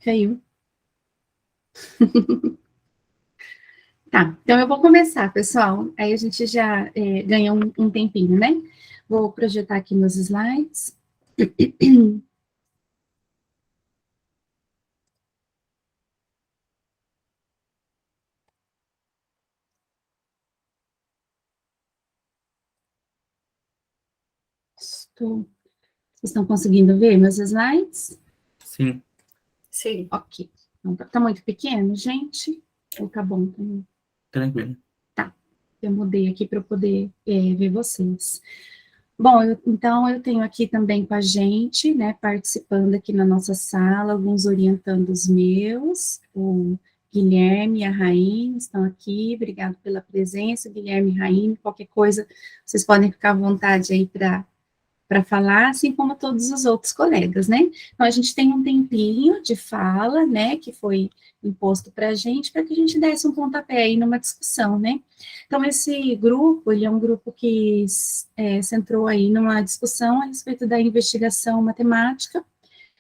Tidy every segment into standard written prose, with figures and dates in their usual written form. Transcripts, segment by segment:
Caiu. Tá, então eu vou começar, pessoal. Aí a gente já ganha um tempinho, né? Vou projetar aqui meus slides. Vocês estão conseguindo ver meus slides? Sim. Sim. Ok. Então, tá muito pequeno, gente? Ou tá bom também? Tranquilo. Tá. Eu mudei aqui para eu poder ver vocês. Bom, então eu tenho aqui também com a gente, né, participando aqui na nossa sala, alguns orientandos meus, o Guilherme e a Raine estão aqui, obrigado pela presença, Guilherme e Raine, qualquer coisa, vocês podem ficar à vontade aí para falar, assim como todos os outros colegas, né? Então, a gente tem um tempinho de fala, né, que foi imposto para que a gente desse um pontapé aí numa discussão, né? Então, esse grupo, ele é um grupo que centrou aí numa discussão a respeito da investigação matemática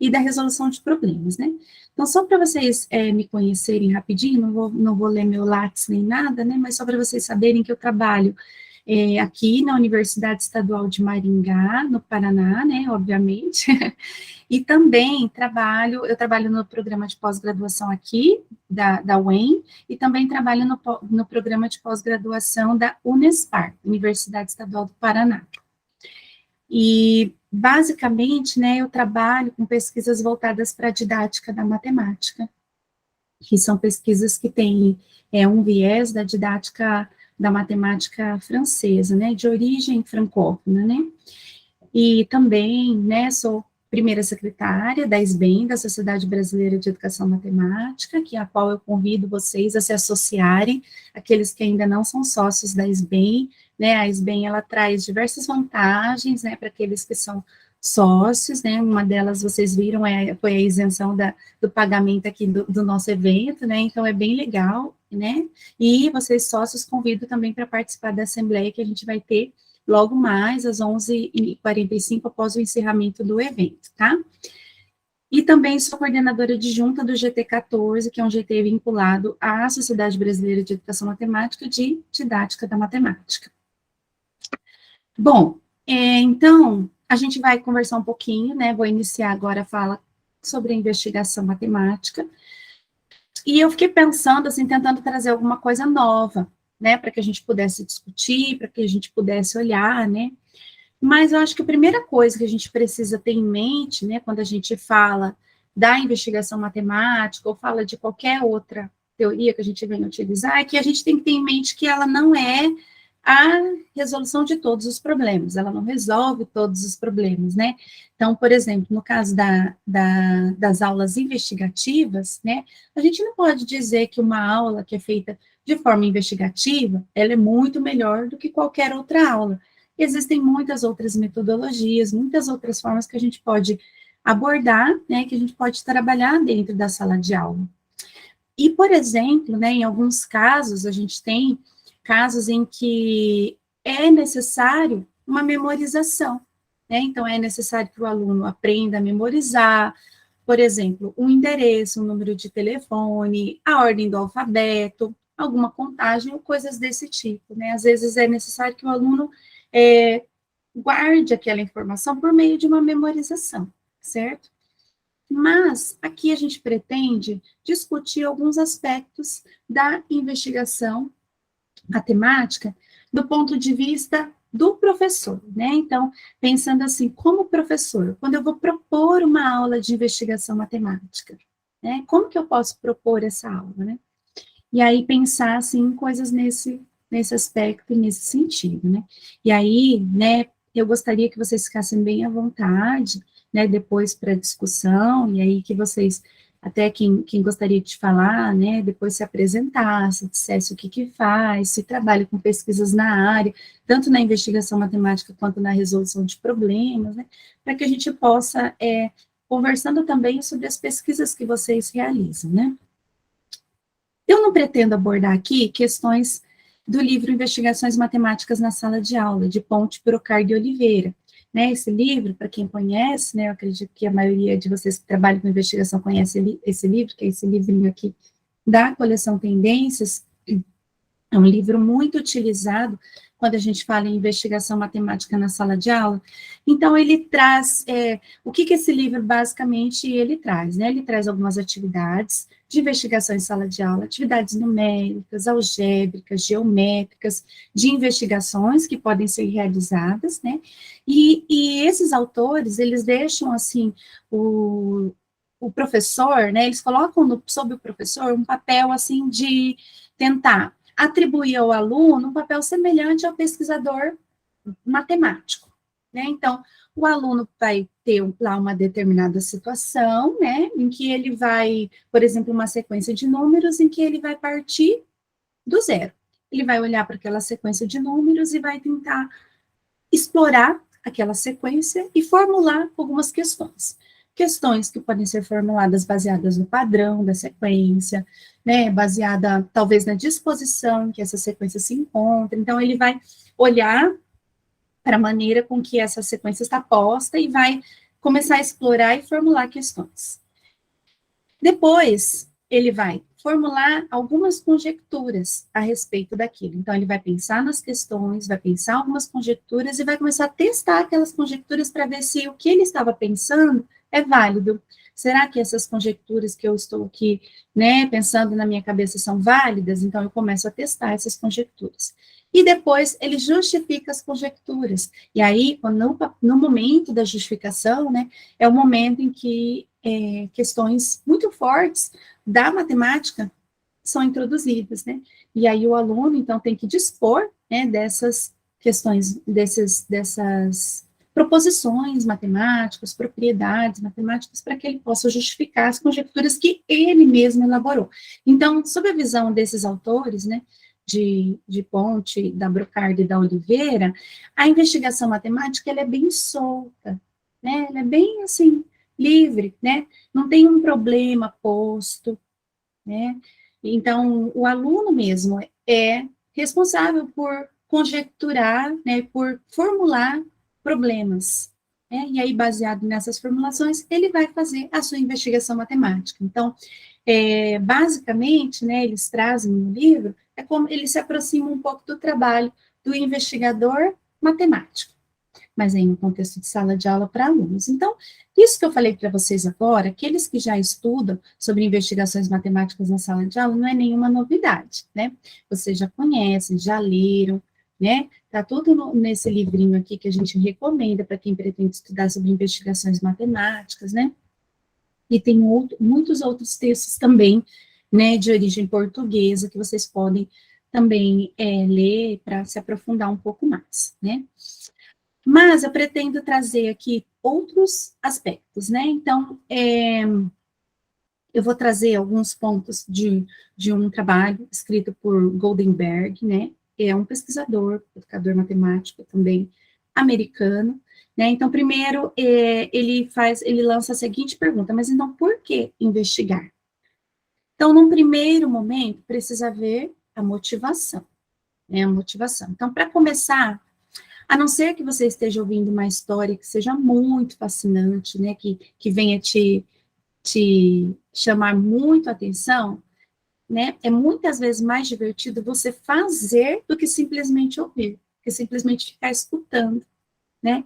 e da resolução de problemas, né? Então, só para vocês me conhecerem rapidinho, não vou ler meu Lattes nem nada, né, mas só para vocês saberem que eu trabalho aqui na Universidade Estadual de Maringá, no Paraná, né, obviamente, e também eu trabalho no programa de pós-graduação aqui, da UEM, e também trabalho no programa de pós-graduação da Unespar, Universidade Estadual do Paraná. E, basicamente, né, eu trabalho com pesquisas voltadas para a didática da matemática, que são pesquisas que têm um viés da didática da matemática francesa, né, de origem francófona, né, e também, né, sou primeira secretária da SBEM, da Sociedade Brasileira de Educação Matemática, que é a qual eu convido vocês a se associarem, aqueles que ainda não são sócios da SBEM, né, a SBEM, ela traz diversas vantagens, né, para aqueles que são sócios, né, uma delas vocês viram foi a isenção do pagamento aqui do nosso evento, né, então é bem legal, né, e vocês sócios convido também para participar da assembleia que a gente vai ter logo mais às 11h45 após o encerramento do evento, tá? E também sou coordenadora adjunta do GT14, que é um GT vinculado à Sociedade Brasileira de Educação Matemática de Didática da Matemática. Bom, então, a gente vai conversar um pouquinho, né, vou iniciar agora a fala sobre a investigação matemática, e eu fiquei pensando, assim, tentando trazer alguma coisa nova, né, para que a gente pudesse discutir, para que a gente pudesse olhar, né, mas eu acho que a primeira coisa que a gente precisa ter em mente, né, quando a gente fala da investigação matemática ou fala de qualquer outra teoria que a gente venha utilizar, é que a gente tem que ter em mente que ela não é a resolução de todos os problemas, ela não resolve todos os problemas, né? Então, por exemplo, no caso das aulas investigativas, né, a gente não pode dizer que uma aula que é feita de forma investigativa, ela é muito melhor do que qualquer outra aula. Existem muitas outras metodologias, muitas outras formas que a gente pode abordar, né, que a gente pode trabalhar dentro da sala de aula. E, por exemplo, né, em alguns casos, a gente tem casos em que é necessário uma memorização, né, então é necessário que o aluno aprenda a memorizar, por exemplo, um endereço, um número de telefone, a ordem do alfabeto, alguma contagem ou coisas desse tipo, né, às vezes é necessário que o aluno guarde aquela informação por meio de uma memorização, certo? Mas aqui a gente pretende discutir alguns aspectos da investigação matemática do ponto de vista do professor, né? Então, pensando assim, como professor, quando eu vou propor uma aula de investigação matemática, né? Como que eu posso propor essa aula, né? E aí pensar, assim, em coisas nesse aspecto e nesse sentido, né? E aí, né, eu gostaria que vocês ficassem bem à vontade, né, depois para discussão, e aí que vocês, até quem gostaria de falar, né, depois se apresentasse, dissesse o que faz, se trabalha com pesquisas na área, tanto na investigação matemática quanto na resolução de problemas, né, para que a gente possa, conversando também sobre as pesquisas que vocês realizam, né. Eu não pretendo abordar aqui questões do livro Investigações Matemáticas na Sala de Aula, de Ponte Brocard de Oliveira, né, esse livro, para quem conhece, né, eu acredito que a maioria de vocês que trabalham com investigação conhece esse livro, que é esse livrinho aqui da coleção Tendências. É um livro muito utilizado quando a gente fala em investigação matemática na sala de aula. Então, ele traz, o que esse livro basicamente ele traz, né? Ele traz algumas atividades de investigação em sala de aula, atividades numéricas, algébricas, geométricas, de investigações que podem ser realizadas, né? E esses autores, eles deixam, assim, o professor, né? Eles colocam sob o professor um papel, assim, de tentar atribuir ao aluno um papel semelhante ao pesquisador matemático, né? Então, o aluno vai ter lá uma determinada situação, né, em que ele vai, por exemplo, uma sequência de números em que ele vai partir do zero. Ele vai olhar para aquela sequência de números e vai tentar explorar aquela sequência e formular algumas questões. Questões que podem ser formuladas baseadas no padrão da sequência, né, baseada talvez na disposição em que essa sequência se encontra. Então, ele vai olhar para a maneira com que essa sequência está posta e vai começar a explorar e formular questões. Depois, ele vai formular algumas conjecturas a respeito daquilo. Então, ele vai pensar nas questões, vai pensar algumas conjecturas e vai começar a testar aquelas conjecturas para ver se o que ele estava pensando é válido. Será que essas conjecturas que eu estou aqui, né, pensando na minha cabeça são válidas? Então, eu começo a testar essas conjecturas. E depois, ele justifica as conjecturas. E aí, no momento da justificação, né, é o momento em que questões muito fortes da matemática são introduzidas, né? E aí o aluno, então, tem que dispor, né, dessas questões, dessas proposições matemáticas, propriedades matemáticas, para que ele possa justificar as conjecturas que ele mesmo elaborou. Então, sob a visão desses autores, né, de Ponte, da Brocard e da Oliveira, a investigação matemática, ela é bem solta, né? Ela é bem, assim, livre, né? Não tem um problema posto, né? Então, o aluno mesmo é responsável por conjecturar, né, por formular problemas, né? E aí, baseado nessas formulações, ele vai fazer a sua investigação matemática. Então, basicamente, né, eles trazem no livro, é como eles se aproximam um pouco do trabalho do investigador matemático, mas aí no contexto de sala de aula para alunos. Então, isso que eu falei para vocês agora, aqueles que já estudam sobre investigações matemáticas na sala de aula, não é nenhuma novidade, né? Vocês já conhecem, já leram, né? Tá tudo nesse livrinho aqui que a gente recomenda para quem pretende estudar sobre investigações matemáticas, né? E tem muitos outros textos também, né, de origem portuguesa, que vocês podem também ler para se aprofundar um pouco mais, né? Mas eu pretendo trazer aqui outros aspectos, né? Então, eu vou trazer alguns pontos de um trabalho escrito por Goldenberg, né? É um pesquisador, educador matemático também americano, né? Então, primeiro, ele lança a seguinte pergunta: mas então por que investigar? Então, num primeiro momento, precisa haver a motivação, né? A motivação. Então, para começar, a não ser que você esteja ouvindo uma história que seja muito fascinante, né, que venha te chamar muito a atenção, né, é muitas vezes mais divertido você fazer do que simplesmente ouvir, do que simplesmente ficar escutando, né?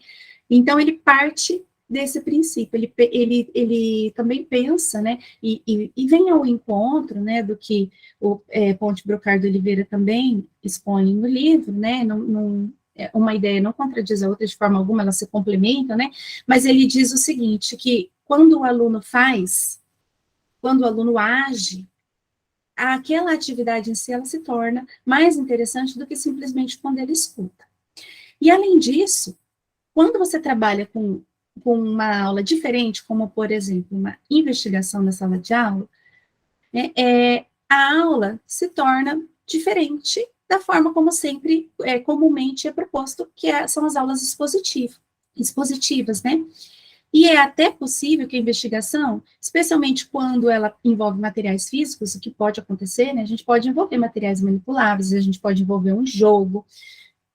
Então, ele parte desse princípio, ele também pensa, né, e vem ao encontro, né, do que o Ponte Brocard Oliveira também expõe no livro, né, uma ideia não contradiz a outra de forma alguma, elas se complementam, né, mas ele diz o seguinte, que quando o aluno age, aquela atividade em si, ela se torna mais interessante do que simplesmente quando ele escuta. E, além disso, quando você trabalha com uma aula diferente, como, por exemplo, uma investigação na sala de aula, né, a aula se torna diferente da forma como sempre, comumente é proposto, que são as aulas expositivas, né? E é até possível que a investigação, especialmente quando ela envolve materiais físicos, o que pode acontecer, né? A gente pode envolver materiais manipuláveis, a gente pode envolver um jogo,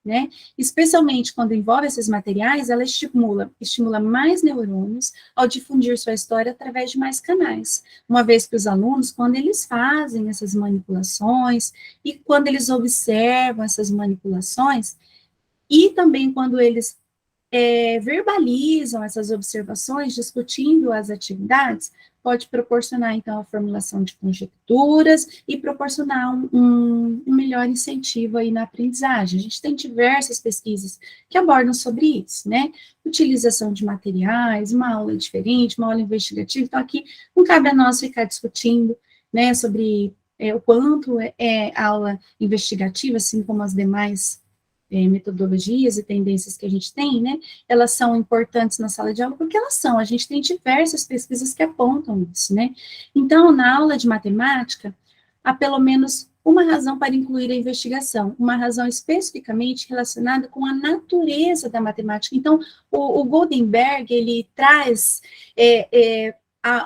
né? Especialmente quando envolve esses materiais, ela estimula mais neurônios ao difundir sua história através de mais canais. Uma vez que os alunos, quando eles fazem essas manipulações e quando eles observam essas manipulações, e também quando eles verbalizam essas observações, discutindo as atividades, pode proporcionar, então, a formulação de conjecturas e proporcionar um melhor incentivo aí na aprendizagem. A gente tem diversas pesquisas que abordam sobre isso, né? Utilização de materiais, uma aula diferente, uma aula investigativa. Então, aqui não cabe a nós ficar discutindo, né, sobre o quanto é aula investigativa, assim como as demais metodologias e tendências que a gente tem, né, elas são importantes na sala de aula, porque elas são, a gente tem diversas pesquisas que apontam isso, né. Então, na aula de matemática, há pelo menos uma razão para incluir a investigação, uma razão especificamente relacionada com a natureza da matemática. Então, o Goldenberg, ele traz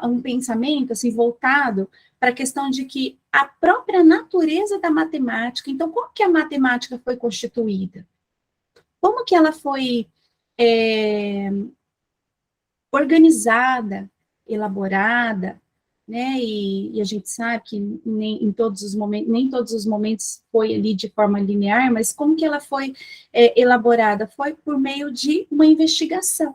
um pensamento, assim, voltado para a questão de que a própria natureza da matemática, então, como que a matemática foi constituída? Como que ela foi organizada, elaborada, né, e a gente sabe que nem todos os momentos foi ali de forma linear, mas como que ela foi elaborada? Foi por meio de uma investigação.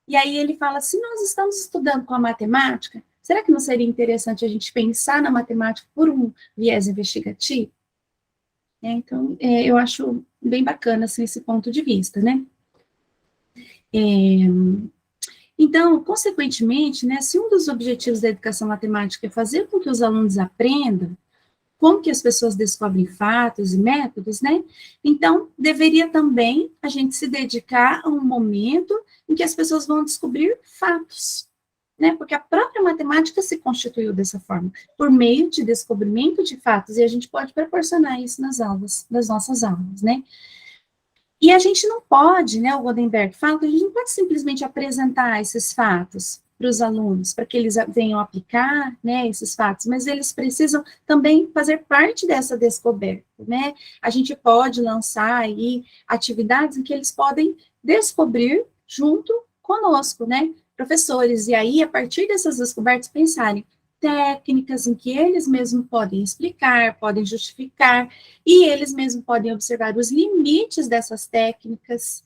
E aí ele fala, se nós estamos estudando com a matemática, será que não seria interessante a gente pensar na matemática por um viés investigativo? Então, eu acho bem bacana assim, esse ponto de vista, né? Então, consequentemente, né, se um dos objetivos da educação matemática é fazer com que os alunos aprendam como que as pessoas descobrem fatos e métodos, né? Então, deveria também a gente se dedicar a um momento em que as pessoas vão descobrir fatos, né? Porque a própria matemática se constituiu dessa forma, por meio de descobrimento de fatos, e a gente pode proporcionar isso nas aulas, nas nossas aulas, né? E a gente não pode, né, o Goldenberg fala que a gente não pode simplesmente apresentar esses fatos para os alunos, para que eles venham aplicar, né, esses fatos, mas eles precisam também fazer parte dessa descoberta, né? A gente pode lançar aí atividades em que eles podem descobrir junto conosco, né, professores, e aí, a partir dessas descobertas, pensarem técnicas em que eles mesmos podem explicar, podem justificar, e eles mesmos podem observar os limites dessas técnicas,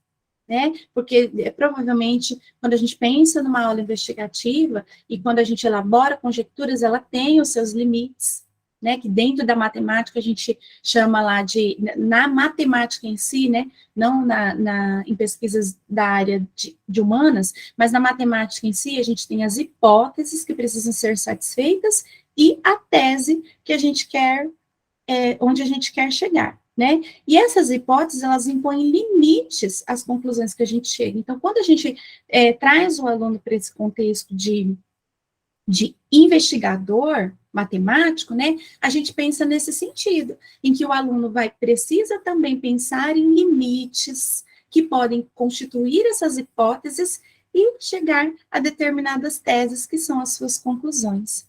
né? Porque provavelmente, quando a gente pensa numa aula investigativa e quando a gente elabora conjecturas, ela tem os seus limites, né? Que dentro da matemática a gente chama lá de, na matemática em si, né? Não em pesquisas da área de humanas, mas na matemática em si a gente tem as hipóteses que precisam ser satisfeitas e a tese que a gente quer, onde a gente quer chegar, né? E essas hipóteses, elas impõem limites às conclusões que a gente chega. Então, quando a gente traz o aluno para esse contexto de investigador matemático, né, a gente pensa nesse sentido, em que o aluno precisa também pensar em limites que podem constituir essas hipóteses e chegar a determinadas teses que são as suas conclusões.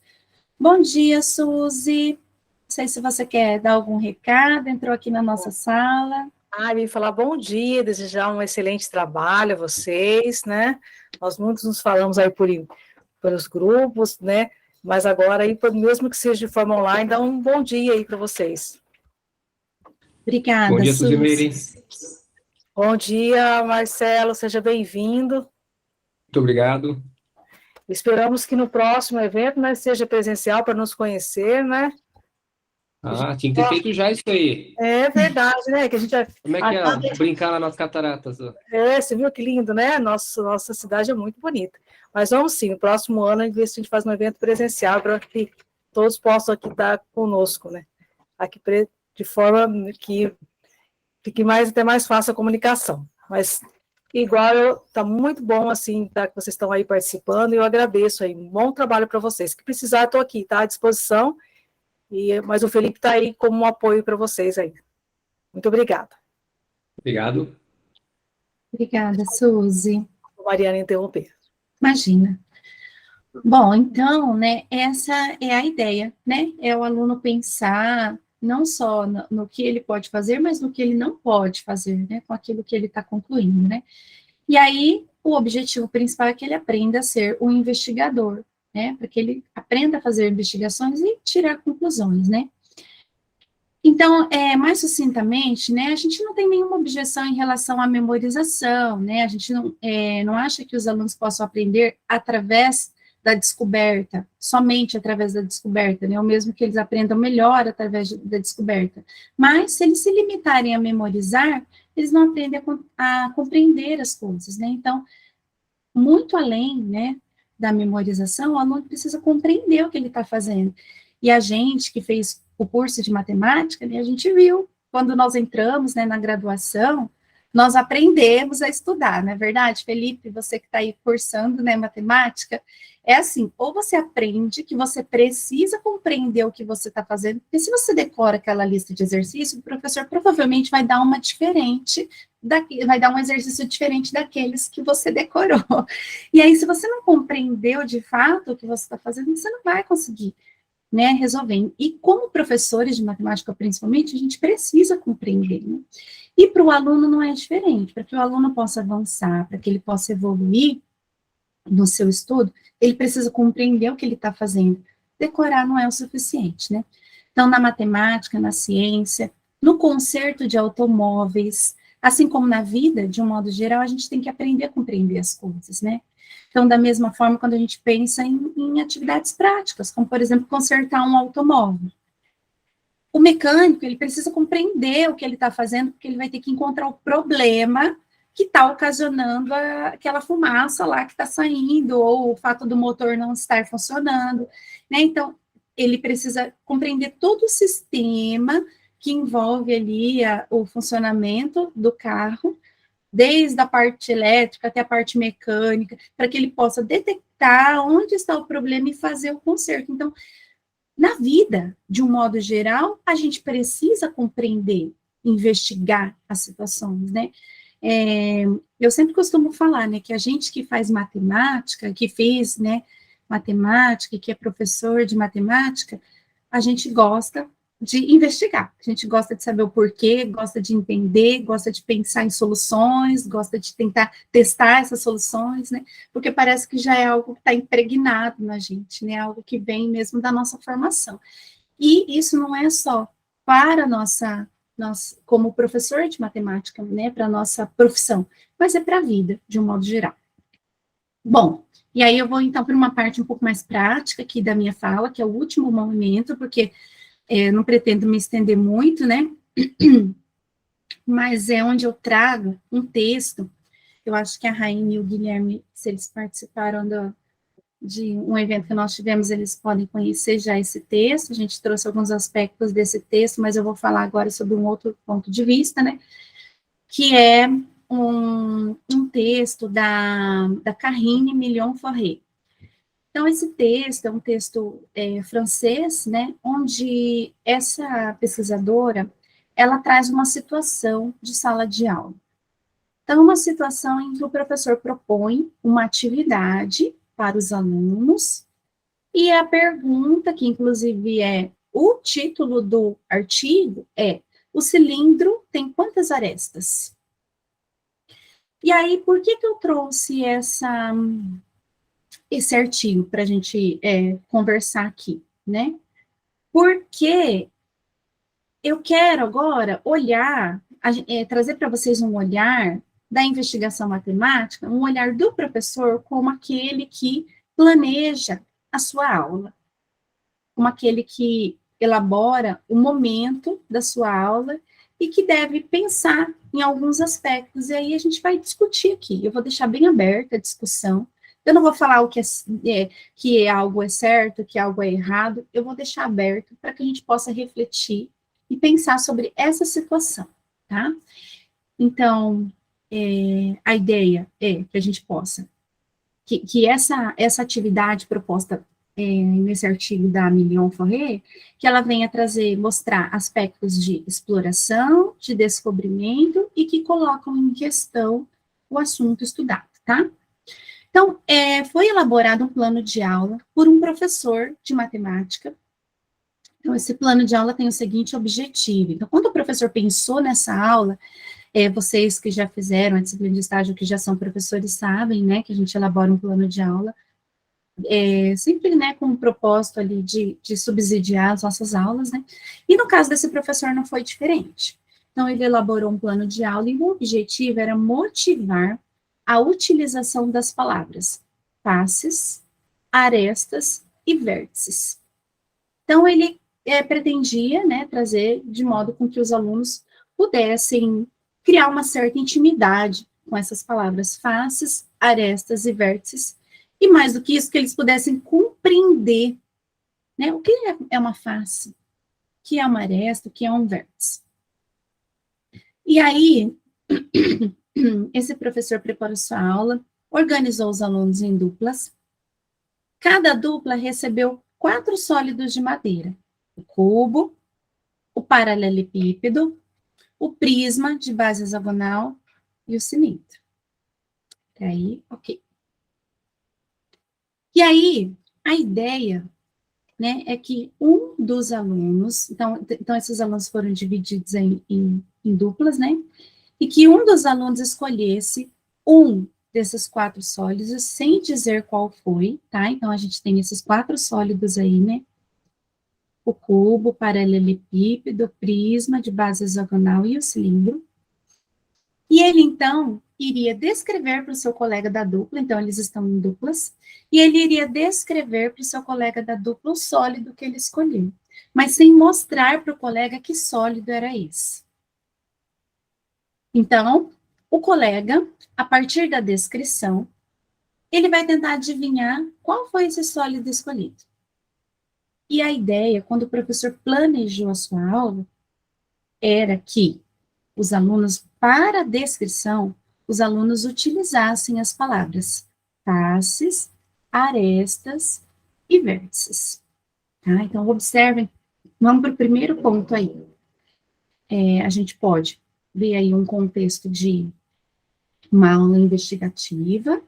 Bom dia, Suzy. Não sei se você quer dar algum recado, entrou aqui na nossa sala. Me falar bom dia, desejar um excelente trabalho a vocês, né? Nós muitos nos falamos aí pelos grupos, né? Mas agora, aí, mesmo que seja de forma online, dá um bom dia aí para vocês. Obrigada, bom dia, Suzy Meire. Bom dia, Marcelo, seja bem-vindo. Muito obrigado. Esperamos que no próximo evento, né, seja presencial para nos conhecer, né? Tinha que ter feito já isso aí. É verdade, né? Que a gente Como é que é brincar lá nas cataratas? Você viu que lindo, né? Nossa cidade é muito bonita. Mas vamos sim, no próximo ano, a gente faz um evento presencial para que todos possam aqui estar conosco, né? Aqui de forma que fique até mais fácil a comunicação. Mas igual, está muito bom assim, tá, que vocês estão aí participando, e eu agradeço aí, um bom trabalho para vocês. Se precisar, estou aqui, tá à disposição. Mas o Felipe está aí como um apoio para vocês aí. Muito obrigada. Obrigado. Obrigada, Suzy. Mariana interromper. Imagina. Bom, então, né, essa é a ideia, né, é o aluno pensar não só no que ele pode fazer, mas no que ele não pode fazer, né, com aquilo que ele está concluindo, né. E aí, o objetivo principal é que ele aprenda a ser um investigador, né, para que ele aprenda a fazer investigações e tirar conclusões, né. Então, mais sucintamente, né, a gente não tem nenhuma objeção em relação à memorização, né, a gente não acha que os alunos possam aprender através da descoberta, somente através da descoberta, né, ou mesmo que eles aprendam melhor através da descoberta, mas se eles se limitarem a memorizar, eles não aprendem a compreender as coisas, né, então, muito além, né, da memorização, o aluno precisa compreender o que ele está fazendo. E a gente que fez o curso de matemática, né, a gente viu, quando nós entramos, né, na graduação, nós aprendemos a estudar, não é verdade, Felipe? Você que está aí cursando, né, matemática, é assim, ou você aprende que você precisa compreender o que você está fazendo, porque se você decora aquela lista de exercícios, o professor provavelmente vai dar uma diferente, vai dar um exercício diferente daqueles que você decorou. E aí, se você não compreendeu de fato o que você está fazendo, você não vai conseguir, né, resolver. E como professores de matemática, principalmente, a gente precisa compreender, né? E para o aluno não é diferente, para que o aluno possa avançar, para que ele possa evoluir no seu estudo, ele precisa compreender o que ele está fazendo. Decorar não é o suficiente, né? Então, na matemática, na ciência, no conserto de automóveis, assim como na vida, de um modo geral, a gente tem que aprender a compreender as coisas, né? Então, da mesma forma, quando a gente pensa em atividades práticas, como, por exemplo, consertar um automóvel. O mecânico, ele precisa compreender o que ele está fazendo, porque ele vai ter que encontrar o problema que está ocasionando aquela fumaça lá que está saindo, ou o fato do motor não estar funcionando, né? Então, ele precisa compreender todo o sistema que envolve ali o funcionamento do carro, desde a parte elétrica até a parte mecânica, para que ele possa detectar onde está o problema e fazer o conserto. Então, na vida, de um modo geral, a gente precisa compreender, investigar as situações, né? Eu sempre costumo falar, né, que a gente que faz matemática, que fez, né, matemática, que é professor de matemática, a gente gosta de investigar, a gente gosta de saber o porquê, gosta de entender, gosta de pensar em soluções, gosta de tentar testar essas soluções, né, porque parece que já é algo que está impregnado na gente, né, algo que vem mesmo da nossa formação. E isso não é só para nós, como professor de matemática, né, para a nossa profissão, mas é para a vida, de um modo geral. Bom, e aí eu vou então para uma parte um pouco mais prática aqui da minha fala, que é o último momento, porque não pretendo me estender muito, né, mas é onde eu trago um texto, eu acho que a Rainha e o Guilherme, se eles participaram de um evento que nós tivemos, eles podem conhecer já esse texto, a gente trouxe alguns aspectos desse texto, mas eu vou falar agora sobre um outro ponto de vista, né, que é um texto da Carine Millon-Forret. Então, esse texto é um texto francês, né, onde essa pesquisadora, ela traz uma situação de sala de aula. Então, uma situação em que o professor propõe uma atividade para os alunos, e a pergunta, que inclusive é o título do artigo, é: o cilindro tem quantas arestas? E aí, por que eu trouxe esse artigo para a gente conversar aqui, né? Porque eu quero agora olhar, trazer para vocês um olhar da investigação matemática, um olhar do professor como aquele que planeja a sua aula, como aquele que elabora o momento da sua aula e que deve pensar em alguns aspectos, e aí a gente vai discutir aqui. Eu vou deixar bem aberta a discussão. Eu não vou falar o que algo é certo, que algo é errado, eu vou deixar aberto para que a gente possa refletir e pensar sobre essa situação, tá? Então, a ideia é que a gente possa, que essa atividade proposta nesse artigo da Millon-Forret, que ela venha mostrar aspectos de exploração, de descobrimento e que colocam em questão o assunto estudado, tá? Então, foi elaborado um plano de aula por um professor de matemática. Então, esse plano de aula tem o seguinte objetivo. Então, quando o professor pensou nessa aula, vocês que já fizeram a disciplina de estágio, que já são professores, sabem, né, que a gente elabora um plano de aula, sempre, né, com o propósito ali de subsidiar as nossas aulas, né, e no caso desse professor não foi diferente. Então, ele elaborou um plano de aula e o objetivo era motivar a utilização das palavras faces, arestas e vértices. Então, ele pretendia, né, trazer de modo com que os alunos pudessem criar uma certa intimidade com essas palavras faces, arestas e vértices, e mais do que isso, que eles pudessem compreender, né, o que é uma face, o que é uma aresta, o que é um vértice. E aí, esse professor preparou sua aula, organizou os alunos em duplas. Cada dupla recebeu 4 sólidos de madeira: o cubo, o paralelepípedo, o prisma de base hexagonal e o cilindro. Até aí, ok. E aí, a ideia, né, é que um dos alunos, então esses alunos foram divididos em duplas, né, e que um dos alunos escolhesse um desses 4 sólidos, sem dizer qual foi, tá? Então, a gente tem esses 4 sólidos aí, né, o cubo, o paralelepípedo, o prisma de base hexagonal e o cilindro. E ele, então, iria descrever para o seu colega da dupla, então eles estão em duplas, e ele iria descrever para o seu colega da dupla o sólido que ele escolheu, mas sem mostrar para o colega que sólido era esse. Então, o colega, a partir da descrição, ele vai tentar adivinhar qual foi esse sólido escolhido. E a ideia, quando o professor planejou a sua aula, era que os alunos, para a descrição, os alunos utilizassem as palavras faces, arestas e vértices. Tá? Então, observem, vamos para o primeiro ponto aí. A gente pode ver aí um contexto de uma aula investigativa,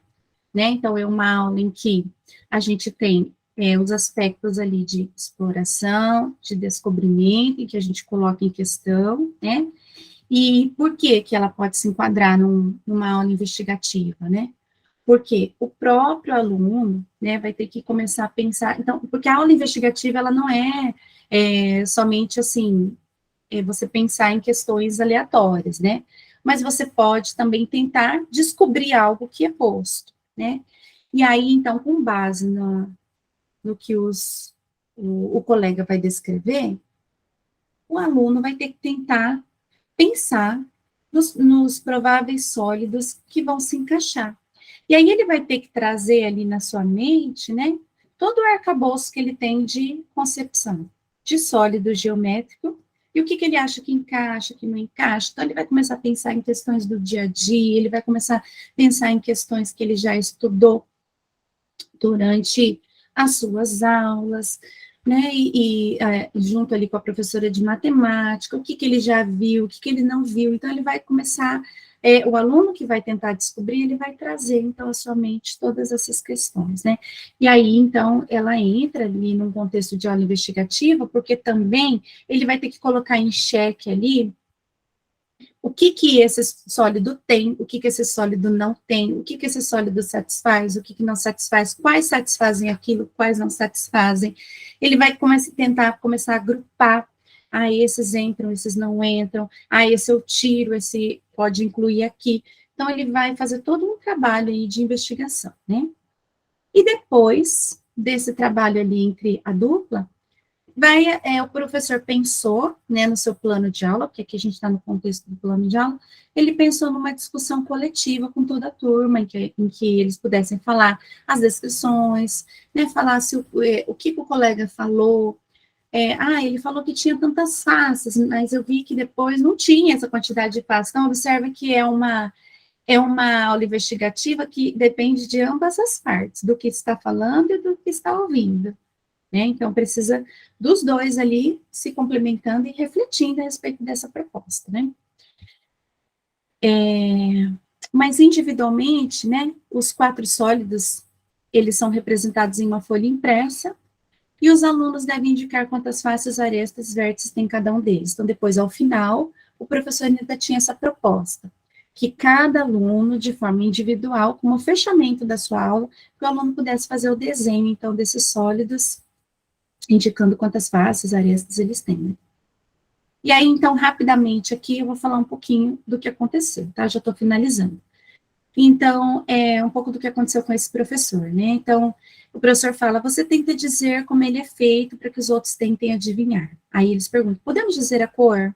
né? Então, é uma aula em que a gente tem os aspectos ali de exploração, de descobrimento, em que a gente coloca em questão, né? E por que que ela pode se enquadrar numa aula investigativa, né? Porque o próprio aluno, né, vai ter que começar a pensar, então, porque a aula investigativa, ela não é somente, assim, você pensar em questões aleatórias, né? Mas você pode também tentar descobrir algo que é posto, né? E aí, então, com base no que o colega vai descrever, o aluno vai ter que tentar pensar nos prováveis sólidos que vão se encaixar. E aí ele vai ter que trazer ali na sua mente, né, todo o arcabouço que ele tem de concepção de sólido geométrico e o que ele acha que encaixa, que não encaixa. Então, ele vai começar a pensar em questões do dia a dia, ele vai começar a pensar em questões que ele já estudou durante as suas aulas, né, junto ali com a professora de matemática, o que ele já viu, o que ele não viu. Então, ele vai começar, o aluno que vai tentar descobrir, ele vai trazer, então, à sua mente todas essas questões, né. E aí, então, ela entra ali num contexto de aula investigativa, porque também ele vai ter que colocar em xeque ali o que esse sólido tem, o que esse sólido não tem, o que esse sólido satisfaz, o que não satisfaz, quais satisfazem aquilo, quais não satisfazem. Ele vai tentar começar a agrupar, esses entram, esses não entram, esse eu tiro, esse pode incluir aqui. Então, ele vai fazer todo um trabalho aí de investigação, né? E depois desse trabalho ali entre a dupla, o professor pensou, né, no seu plano de aula, porque aqui a gente está no contexto do plano de aula, ele pensou numa discussão coletiva com toda a turma, em que eles pudessem falar as descrições, né, falar o que o colega falou, ele falou que tinha tantas faces, mas eu vi que depois não tinha essa quantidade de faces. Então, observa que é uma aula investigativa que depende de ambas as partes, do que está falando e do que está ouvindo. Né? Então, precisa dos dois ali se complementando e refletindo a respeito dessa proposta, né? Mas individualmente, né, os 4 sólidos, eles são representados em uma folha impressa, E os alunos devem indicar quantas faces, arestas e vértices tem cada um deles. Então, depois, ao final, o professor ainda tinha essa proposta, que cada aluno, de forma individual, como fechamento da sua aula, que o aluno pudesse fazer o desenho, então, desses sólidos, indicando quantas faces, arestas eles têm, né? E aí, então, rapidamente aqui, eu vou falar um pouquinho do que aconteceu, tá? Já estou finalizando. Então, um pouco do que aconteceu com esse professor, né? Então, o professor fala, você tenta dizer como ele é feito para que os outros tentem adivinhar. Aí eles perguntam, podemos dizer a cor?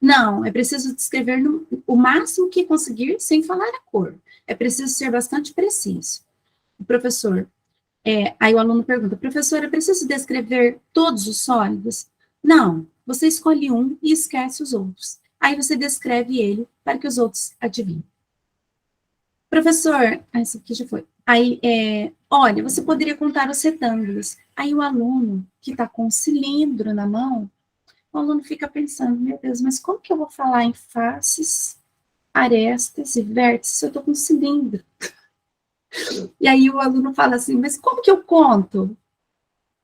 Não, é preciso descrever o máximo que conseguir sem falar a cor. É preciso ser bastante preciso. O professor, aí o aluno pergunta, professor, é preciso descrever todos os sólidos? Não, você escolhe um e esquece os outros. Aí você descreve ele para que os outros adivinhem. Professor, isso aqui já foi. Aí, olha, você poderia contar os retângulos. Aí o aluno que está com o cilindro na mão, o aluno fica pensando, meu Deus, mas como que eu vou falar em faces, arestas e vértices se eu estou com um cilindro? E aí o aluno fala assim, mas como que eu conto?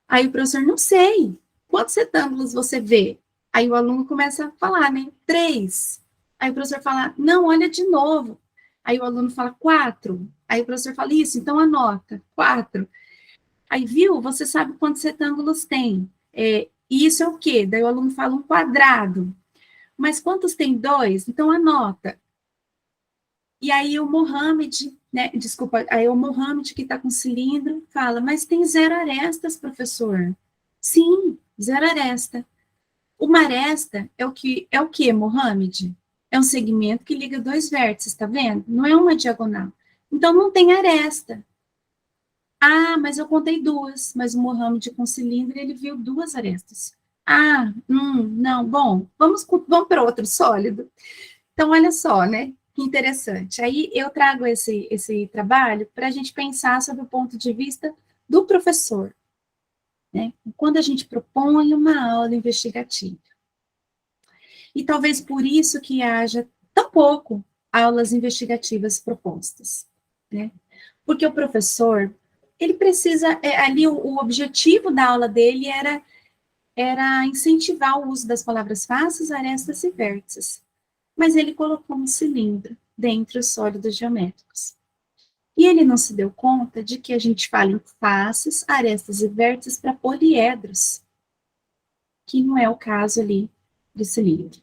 Aí o professor, não sei. Quantos retângulos você vê? Aí o aluno começa a falar, né? 3. Aí o professor fala, não, olha de novo. Aí o aluno fala 4. Aí o professor fala, isso, então anota, 4. Aí, viu, você sabe quantos retângulos tem. E isso é o quê? Daí o aluno fala um quadrado. Mas quantos tem 2? Então anota. E aí o Mohamed, né, desculpa, aí o Mohamed que está com cilindro fala, mas tem 0 arestas, professor. Sim, 0 aresta. Uma aresta é o que, Mohamed? É um segmento que liga 2 vértices, tá vendo? Não é uma diagonal. Então não tem aresta. Ah, mas eu contei 2, mas o Mohamed com cilindro, ele viu 2 arestas. Ah, não, bom, vamos para outro sólido. Então, olha só, né? Que interessante. Aí eu trago esse trabalho para a gente pensar sobre o ponto de vista do professor, né? Quando a gente propõe uma aula investigativa. E talvez por isso que haja tão pouco aulas investigativas propostas, né? Porque o professor, ele precisa, ali o objetivo da aula dele era incentivar o uso das palavras faces, arestas e vértices. Mas ele colocou um cilindro dentre os sólidos geométricos. E ele não se deu conta de que a gente fala em faces, arestas e vértices para poliedros, que não é o caso ali do cilindro.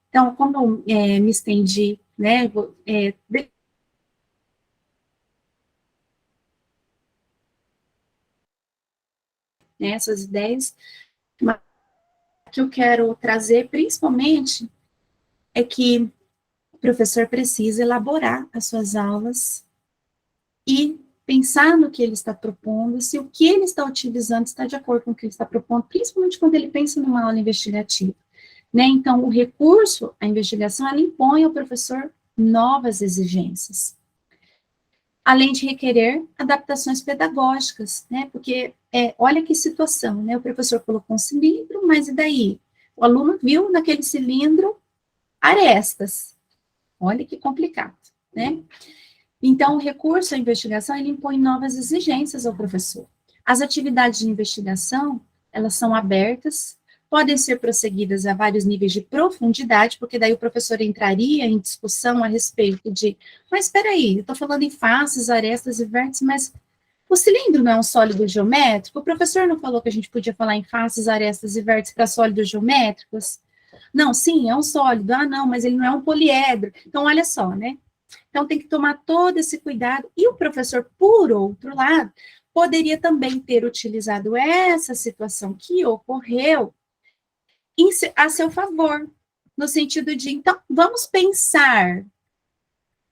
Então, como eu me estendi, né, essas ideias, mas o que eu quero trazer, principalmente, é que o professor precisa elaborar as suas aulas e pensar no que ele está propondo, se o que ele está utilizando está de acordo com o que ele está propondo, principalmente quando ele pensa numa aula investigativa, né? Então, o recurso, a investigação, ela impõe ao professor novas exigências, além de requerer adaptações pedagógicas, né? Porque, olha que situação, né? O professor colocou um cilindro, mas e daí? O aluno viu naquele cilindro arestas. Olha que complicado, né? Então, o recurso à investigação, ele impõe novas exigências ao professor. As atividades de investigação, elas são abertas, podem ser prosseguidas a vários níveis de profundidade, porque daí o professor entraria em discussão a respeito de, mas espera aí, eu estou falando em faces, arestas e vértices, mas o cilindro não é um sólido geométrico? O professor não falou que a gente podia falar em faces, arestas e vértices para sólidos geométricos? Não, sim, é um sólido. Ah, não, mas ele não é um poliedro. Então, olha só, né? Então, tem que tomar todo esse cuidado. E o professor, por outro lado, poderia também ter utilizado essa situação que ocorreu a seu favor, no sentido de, então, vamos pensar,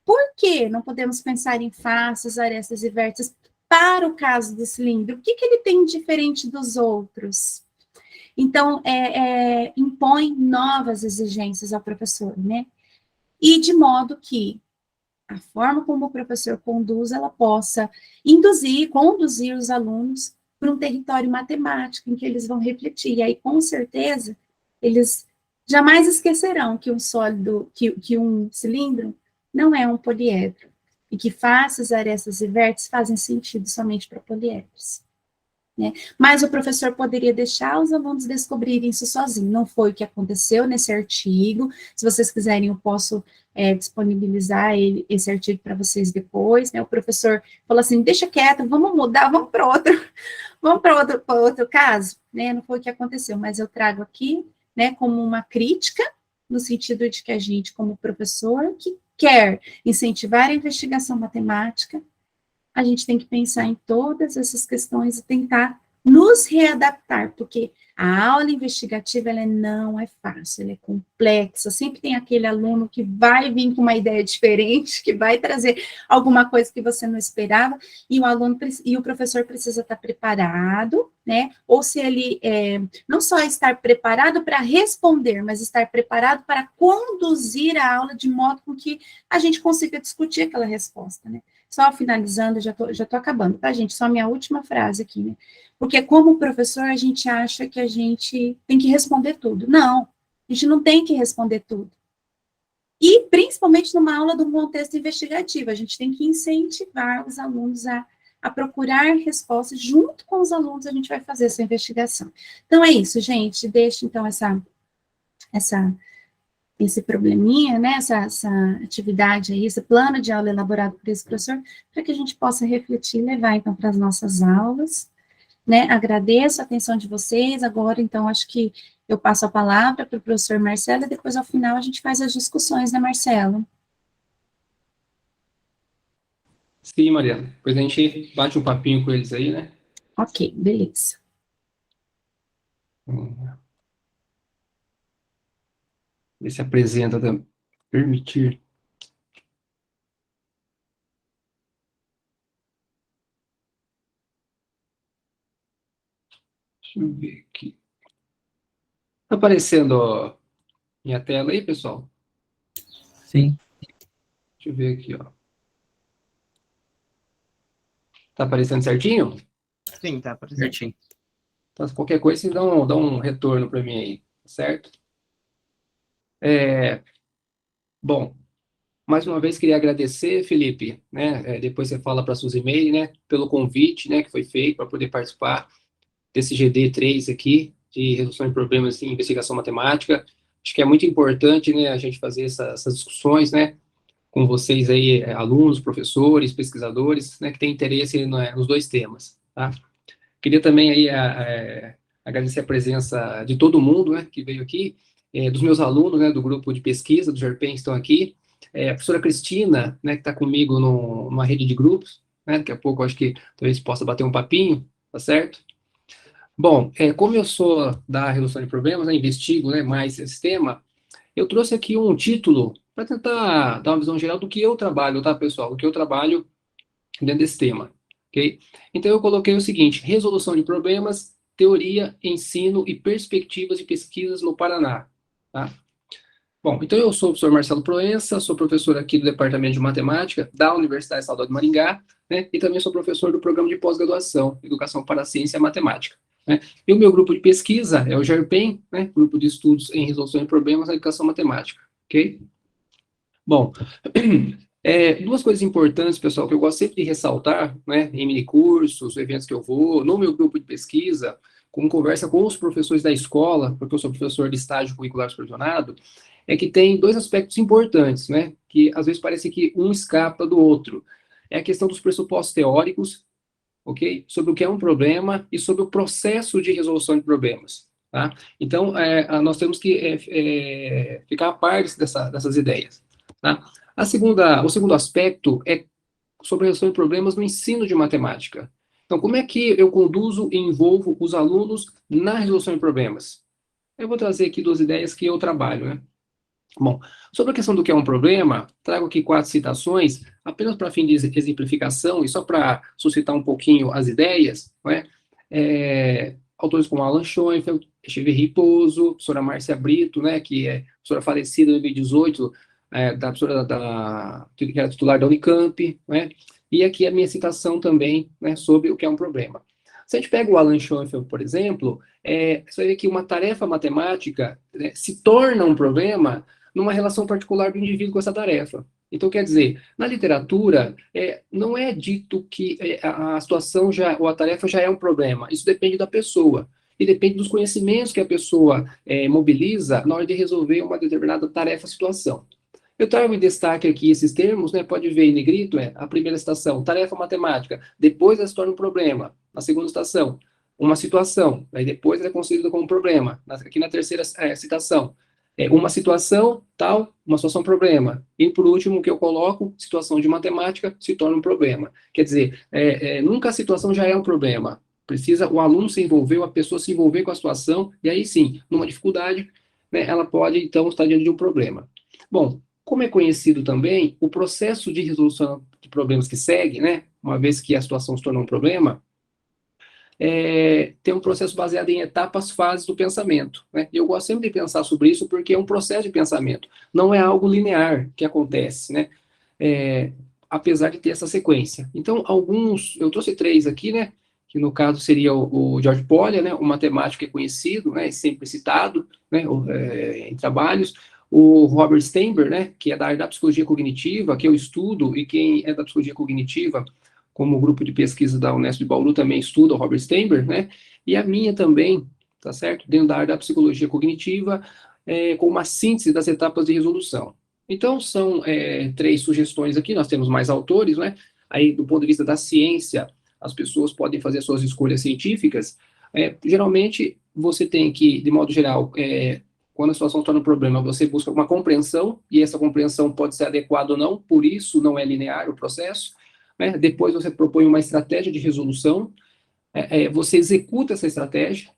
por que não podemos pensar em faces, arestas e vértices para o caso do cilindro? O que ele tem diferente dos outros? Então, impõe novas exigências ao professor, né? E de modo que a forma como o professor conduz, ela possa conduzir os alunos para um território matemático em que eles vão refletir. E aí, com certeza, eles jamais esquecerão que um sólido, que um cilindro não é um poliedro, e que faces, arestas e vértices fazem sentido somente para poliedros. né? Mas o professor poderia deixar os alunos descobrirem isso sozinho. Não foi o que aconteceu nesse artigo. Se vocês quiserem, eu posso disponibilizar esse artigo para vocês depois, né? O professor falou assim, deixa quieto, vamos mudar, vamos para outro caso, né? Não foi o que aconteceu, mas eu trago aqui, né, como uma crítica, no sentido de que a gente, como professor, que quer incentivar a investigação matemática, a gente tem que pensar em todas essas questões e tentar nos readaptar, porque a aula investigativa, ela não é fácil, ela é complexa, sempre tem aquele aluno que vai vir com uma ideia diferente, que vai trazer alguma coisa que você não esperava, e o professor precisa estar preparado, né, ou se ele, não só estar preparado para responder, mas estar preparado para conduzir a aula de modo com que a gente consiga discutir aquela resposta, né. Só finalizando, já tô acabando, tá, gente? Só minha última frase aqui, né? Porque como professor, a gente acha que a gente tem que responder tudo. Não, a gente não tem que responder tudo. E, principalmente numa aula de um contexto investigativo, a gente tem que incentivar os alunos a procurar respostas. Junto com os alunos, a gente vai fazer essa investigação. Então, é isso, gente. Deixa, então, esse probleminha, né, essa atividade aí, esse plano de aula elaborado por esse professor, para que a gente possa refletir e levar, então, para as nossas aulas, né, agradeço a atenção de vocês, agora, então, acho que eu passo a palavra para o professor Marcelo, e depois, ao final, a gente faz as discussões, né, Marcelo? Sim, Mariana. Depois a gente bate um papinho com eles aí, né? Ok, beleza. Ele se apresenta também. Permitir. Deixa eu ver aqui. Tá aparecendo, ó, minha tela aí, pessoal? Sim. Deixa eu ver aqui, ó. Tá aparecendo certinho? Sim, tá certinho. Então, qualquer coisa, você dá um retorno para mim aí, certo? Bom, mais uma vez queria agradecer, Felipe, né? Depois você fala para a Suzimeire, né? Pelo convite, né? Que foi feito para poder participar desse GD3 aqui, de resolução de problemas em investigação matemática. Acho que é muito importante, né? A gente fazer essas discussões, né? Com vocês aí, alunos, professores, pesquisadores, né? Que têm interesse, né, nos dois temas, tá? Queria também aí agradecer a presença de todo mundo, né, que veio aqui, dos meus alunos, né, do grupo de pesquisa, do GERPEN, que estão aqui, a professora Cristina, né, que está comigo numa rede de grupos, né, daqui a pouco eu acho que talvez possa bater um papinho, tá certo? Bom, como eu sou da resolução de problemas, né, investigo, né, mais esse tema, eu trouxe aqui um título para tentar dar uma visão geral do que eu trabalho, tá, pessoal? Do que eu trabalho dentro desse tema, ok? Então, eu coloquei o seguinte: resolução de problemas, teoria, ensino e perspectivas de pesquisas no Paraná, tá? Bom, então eu sou o professor Marcelo Proença, sou professor aqui do Departamento de Matemática da Universidade Estadual de Maringá, né? E também sou professor do Programa de Pós-Graduação, Educação para a Ciência e Matemática, né? E o meu grupo de pesquisa é o GERPEN, né? Grupo de Estudos em Resolução de Problemas na Educação Matemática, ok? Bom, duas coisas importantes, pessoal, que eu gosto sempre de ressaltar, né, em minicursos, eventos que eu vou, no meu grupo de pesquisa, com conversa com os professores da escola, porque eu sou professor de estágio curricular supervisionado, é que tem dois aspectos importantes, né, que às vezes parece que um escapa do outro. É a questão dos pressupostos teóricos, ok? Sobre o que é um problema e sobre o processo de resolução de problemas, tá? Então, nós temos que ficar a par dessas ideias, tá? O segundo aspecto é sobre a resolução de problemas no ensino de matemática. Então, como é que eu conduzo e envolvo os alunos na resolução de problemas? Eu vou trazer aqui duas ideias que eu trabalho, né? Bom, sobre a questão do que é um problema, trago aqui 4 citações, apenas para fim de exemplificação e só para suscitar um pouquinho as ideias, né? Autores como Alan Schoenfeld, Echeverri Pouso, professora Márcia Brito, né, que é professora falecida em 2018, da professora que era titular da Unicamp, né? E aqui a minha citação também, né, sobre o que é um problema. Se a gente pega o Alan Schoenfeld, por exemplo, você vai ver que uma tarefa matemática, né, se torna um problema numa relação particular do indivíduo com essa tarefa. Então, quer dizer, na literatura, não é dito que a situação ou a tarefa já é um problema. Isso depende da pessoa. E depende dos conhecimentos que a pessoa mobiliza na hora de resolver uma determinada tarefa, situação. Eu trago em destaque aqui esses termos, né? Pode ver em negrito, a primeira citação, tarefa matemática, depois ela se torna um problema. Na segunda citação, uma situação, aí depois ela é considerada como um problema. Aqui na terceira citação, uma situação, tal, uma situação problema. E por último, o que eu coloco, situação de matemática, se torna um problema. Quer dizer, nunca a situação já é um problema. Precisa o aluno se envolver, ou a pessoa se envolver com a situação, e aí sim, numa dificuldade, né, ela pode, então, estar diante de um problema. Bom, como é conhecido também, o processo de resolução de problemas que segue, né, uma vez que a situação se tornou um problema, tem um processo baseado em etapas, fases do pensamento, né? E eu gosto sempre de pensar sobre isso porque é um processo de pensamento, não é algo linear que acontece, né? Apesar de ter essa sequência. Então, eu trouxe 3 aqui, né? Que no caso seria o George Polya, né? O matemático que é conhecido, né? Sempre citado, né? Em trabalhos. O Robert Sternberg, né? Que é da área da psicologia cognitiva, que eu estudo, e quem é da psicologia cognitiva, como o grupo de pesquisa da Unesp de Bauru também estuda o Robert Sternberg, né? E a minha também, tá certo? Dentro da área da psicologia cognitiva, com uma síntese das etapas de resolução. Então, são 3 sugestões aqui, nós temos mais autores, né? Aí, do ponto de vista da ciência, as pessoas podem fazer suas escolhas científicas. Geralmente, você tem que, de modo geral, quando a situação torna um problema, você busca uma compreensão, e essa compreensão pode ser adequada ou não, por isso não é linear o processo. Né? Depois você propõe uma estratégia de resolução, você executa essa estratégia,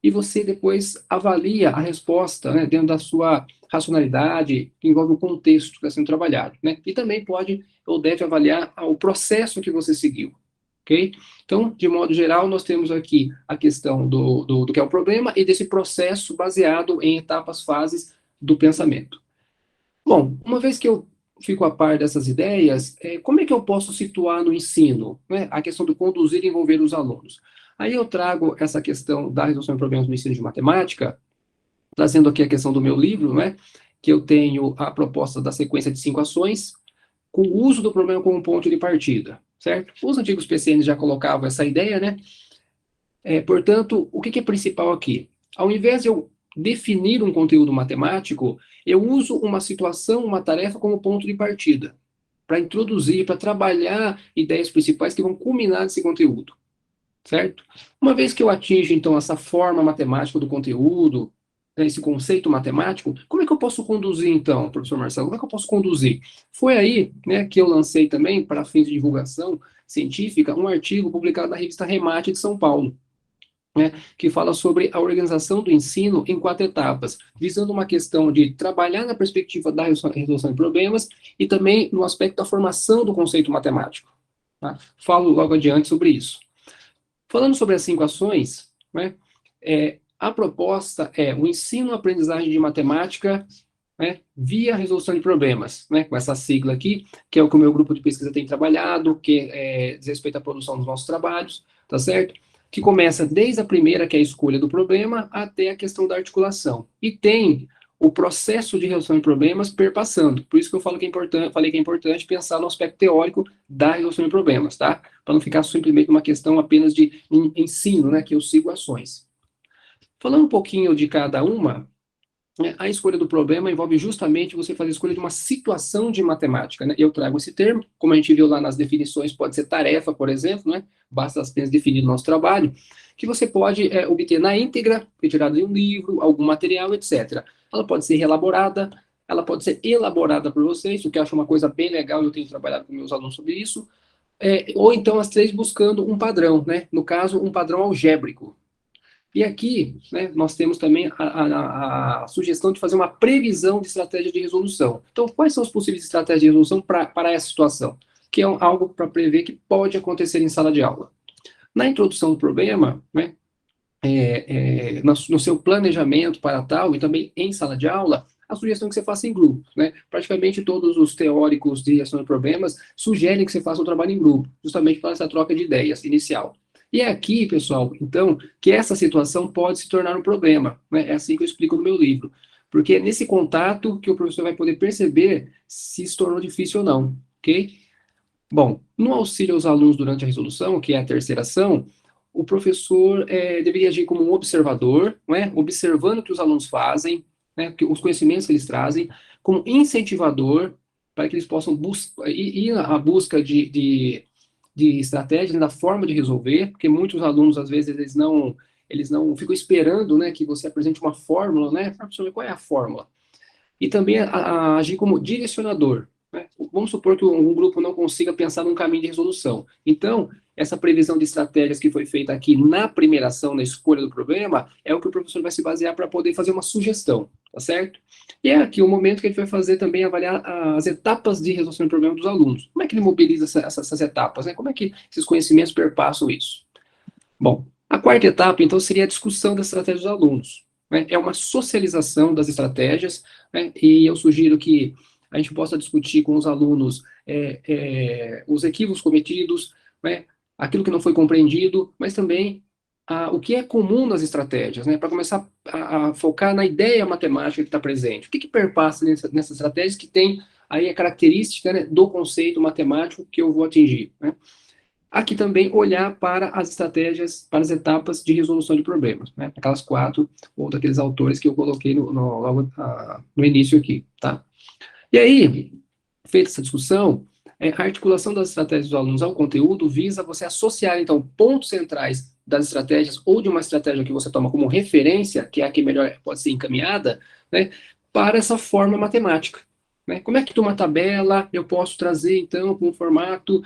e você depois avalia a resposta, né, dentro da sua racionalidade, que envolve o contexto que está sendo trabalhado. Né? E também pode ou deve avaliar o processo que você seguiu. Okay? Então, de modo geral, nós temos aqui a questão do que é o problema e desse processo baseado em etapas, fases do pensamento. Bom, uma vez que eu fico a par dessas ideias, como é que eu posso situar no ensino, né, a questão do conduzir e envolver os alunos? Aí eu trago essa questão da resolução de problemas no ensino de matemática, trazendo aqui a questão do meu livro, né, que eu tenho a proposta da sequência de 5 ações, com o uso do problema como ponto de partida, certo? Os antigos PCNs já colocavam essa ideia, né? Portanto, o que é principal aqui? Ao invés de eu definir um conteúdo matemático, eu uso uma situação, uma tarefa como ponto de partida, para introduzir, para trabalhar ideias principais que vão culminar nesse conteúdo, certo? Uma vez que eu atinjo, então, essa forma matemática do conteúdo, esse conceito matemático, como é que eu posso conduzir, então, professor Marcelo? Como é que eu posso conduzir? Foi aí, né, que eu lancei também, para fins de divulgação científica, um artigo publicado na revista Remate de São Paulo, né, que fala sobre a organização do ensino em 4 etapas, visando uma questão de trabalhar na perspectiva da resolução de problemas e também no aspecto da formação do conceito matemático. Tá? Falo logo adiante sobre isso. Falando sobre as 5 ações, né, a proposta é o ensino-aprendizagem de matemática, né, via resolução de problemas, né, com essa sigla aqui, que é o que o meu grupo de pesquisa tem trabalhado, que diz respeito à produção dos nossos trabalhos, tá certo? Que começa desde a primeira, que é a escolha do problema, até a questão da articulação. E tem o processo de resolução de problemas perpassando. Por isso que eu falei que é importante pensar no aspecto teórico da resolução de problemas, tá? Para não ficar simplesmente uma questão apenas de ensino, né, que eu sigo ações. Falando um pouquinho de cada uma, a escolha do problema envolve justamente você fazer a escolha de uma situação de matemática, né? Eu trago esse termo, como a gente viu lá nas definições, pode ser tarefa, por exemplo, né? Basta apenas definir o nosso trabalho, que você pode obter na íntegra, retirada de um livro, algum material, etc. Ela pode ser reelaborada, ela pode ser elaborada por vocês, o que eu acho uma coisa bem legal, eu tenho trabalhado com meus alunos sobre isso, ou então as 3 buscando um padrão, né? No caso, um padrão algébrico. E aqui, né, nós temos também a sugestão de fazer uma previsão de estratégia de resolução. Então, quais são as possíveis estratégias de resolução para essa situação? Que é algo para prever que pode acontecer em sala de aula. Na introdução do problema, né, no seu planejamento para tal, e também em sala de aula, a sugestão é que você faça em grupo, né? Praticamente todos os teóricos de resolução de problemas sugerem que você faça o trabalho em grupo, justamente para essa troca de ideias inicial. E é aqui, pessoal, então, que essa situação pode se tornar um problema, né? É assim que eu explico no meu livro. porque é nesse contato que o professor vai poder perceber se se tornou difícil ou não, ok? Bom, no auxílio aos alunos durante a resolução, que é a terceira ação, o professor deveria agir como um observador, não é? Observando o que os alunos fazem, né, os conhecimentos que eles trazem, como incentivador, para que eles possam ir à busca de estratégias, da forma de resolver, porque muitos alunos, às vezes, eles não ficam esperando, né, que você apresente uma fórmula, né? Professor, qual é a fórmula? E também agir como direcionador, né? Vamos supor que um grupo não consiga pensar num caminho de resolução. Então, essa previsão de estratégias que foi feita aqui na primeira ação, na escolha do problema, é o que o professor vai se basear para poder fazer uma sugestão, tá certo? E é aqui o momento que a gente vai fazer também, avaliar as etapas de resolução do problema dos alunos. Como é que ele mobiliza essas etapas, né? Como é que esses conhecimentos perpassam isso? Bom, a quarta etapa, então, seria a discussão das estratégias dos alunos, né? É uma socialização das estratégias, né? E eu sugiro que a gente possa discutir com os alunos os equívocos cometidos, né? Aquilo que não foi compreendido, mas também o que é comum nas estratégias, né? Para começar a focar na ideia matemática que está presente. O que perpassa nessas estratégias que tem aí a característica, né, do conceito matemático que eu vou atingir, né? Aqui também olhar para as estratégias, para as etapas de resolução de problemas, né? Aquelas 4 ou daqueles autores que eu coloquei logo no início aqui, tá? E aí, feita essa discussão, a articulação das estratégias dos alunos ao conteúdo visa você associar, então, pontos centrais das estratégias ou de uma estratégia que você toma como referência, que é a que melhor pode ser encaminhada, né, para essa forma matemática. Né? Como é que de uma tabela eu posso trazer, então, para um formato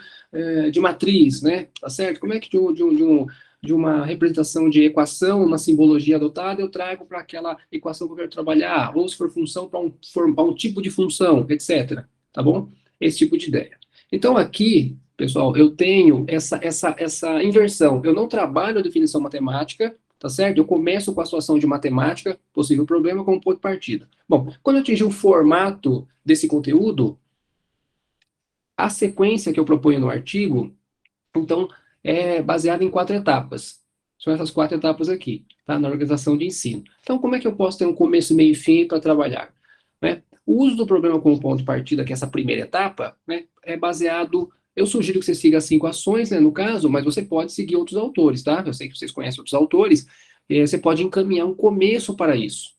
de matriz, né? Tá certo? Como é que de uma representação de equação na simbologia adotada eu trago para aquela equação que eu quero trabalhar, ou se for função para um tipo de função, etc. Tá bom? Esse tipo de ideia. Então, aqui, pessoal, eu tenho essa inversão. Eu não trabalho a definição matemática, tá certo? Eu começo com a situação de matemática, possível problema, como ponto de partida. Bom, quando eu atingir o formato desse conteúdo, a sequência que eu proponho no artigo, então, é baseada em 4 etapas. São essas 4 etapas aqui, tá? Na organização de ensino. Então, como é que eu posso ter um começo, meio e fim para trabalhar? Né? O uso do problema como ponto de partida, que é essa primeira etapa, né, é baseado... Eu sugiro que você siga as 5 ações, né, no caso, mas você pode seguir outros autores, tá? Eu sei que vocês conhecem outros autores, você pode encaminhar um começo para isso.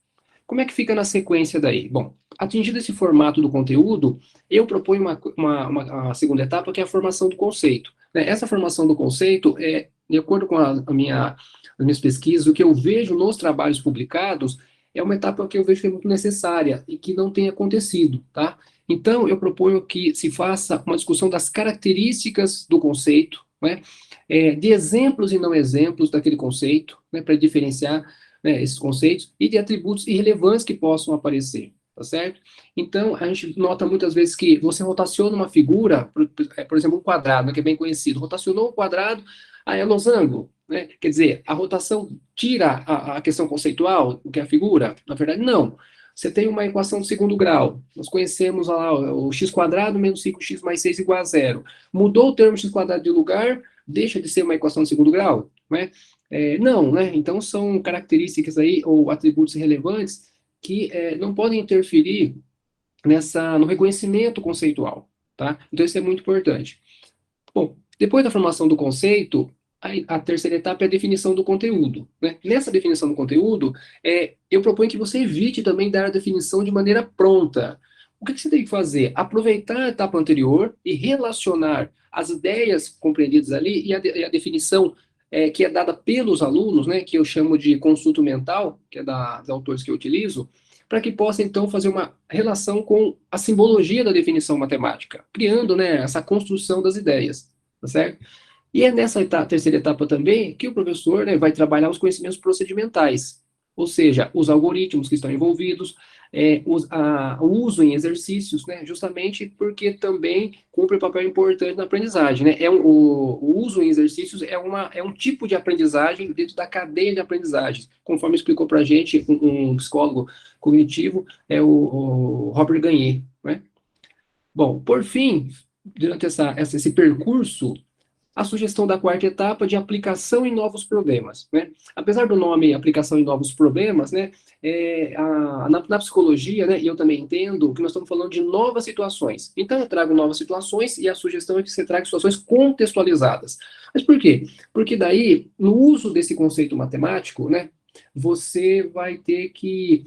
Como é que fica na sequência daí? Bom, atingido esse formato do conteúdo, eu proponho uma segunda etapa, que é a formação do conceito. Né? Essa formação do conceito é, de acordo com as minhas pesquisas, o que eu vejo nos trabalhos publicados, é uma etapa que eu vejo que é muito necessária e que não tem acontecido, tá? Então, eu proponho que se faça uma discussão das características do conceito, né? De exemplos e não exemplos daquele conceito, né? Para diferenciar, né, esses conceitos, e de atributos irrelevantes que possam aparecer, tá certo? Então, a gente nota muitas vezes que você rotaciona uma figura, por exemplo, um quadrado, né, que é bem conhecido, rotacionou o quadrado, aí é losango, né? Quer dizer, a rotação tira a questão conceitual, o que é a figura? Na verdade, não. Você tem uma equação de segundo grau, nós conhecemos lá o x² menos 5x mais 6 igual a 0. Mudou o termo x² de lugar, deixa de ser uma equação de segundo grau, né? Não, né? Então, são características aí, ou atributos relevantes, que não podem interferir no reconhecimento conceitual, tá? Então, isso é muito importante. Bom, depois da formação do conceito, a terceira etapa é a definição do conteúdo, né? Nessa definição do conteúdo, eu proponho que você evite também dar a definição de maneira pronta. O que você tem que fazer? Aproveitar a etapa anterior e relacionar as ideias compreendidas ali e a definição que é dada pelos alunos, né, que eu chamo de consulto mental, que é dos autores que eu utilizo, para que possa, então, fazer uma relação com a simbologia da definição matemática, criando, né, essa construção das ideias, tá certo? E é nessa terceira etapa também que o professor, né, vai trabalhar os conhecimentos procedimentais, ou seja, os algoritmos que estão envolvidos, o uso em exercícios, né, justamente porque também cumpre um papel importante na aprendizagem. Né? O uso em exercícios é um tipo de aprendizagem dentro da cadeia de aprendizagem, conforme explicou para a gente um psicólogo cognitivo, o Robert Gagne. Né? Bom, por fim, durante esse percurso, a sugestão da quarta etapa de aplicação em novos problemas, né? Apesar do nome aplicação em novos problemas, né, na psicologia, né, e eu também entendo que nós estamos falando de novas situações. Então, eu trago novas situações e a sugestão é que você traga situações contextualizadas. Mas por quê? Porque daí, no uso desse conceito matemático, né, você vai ter que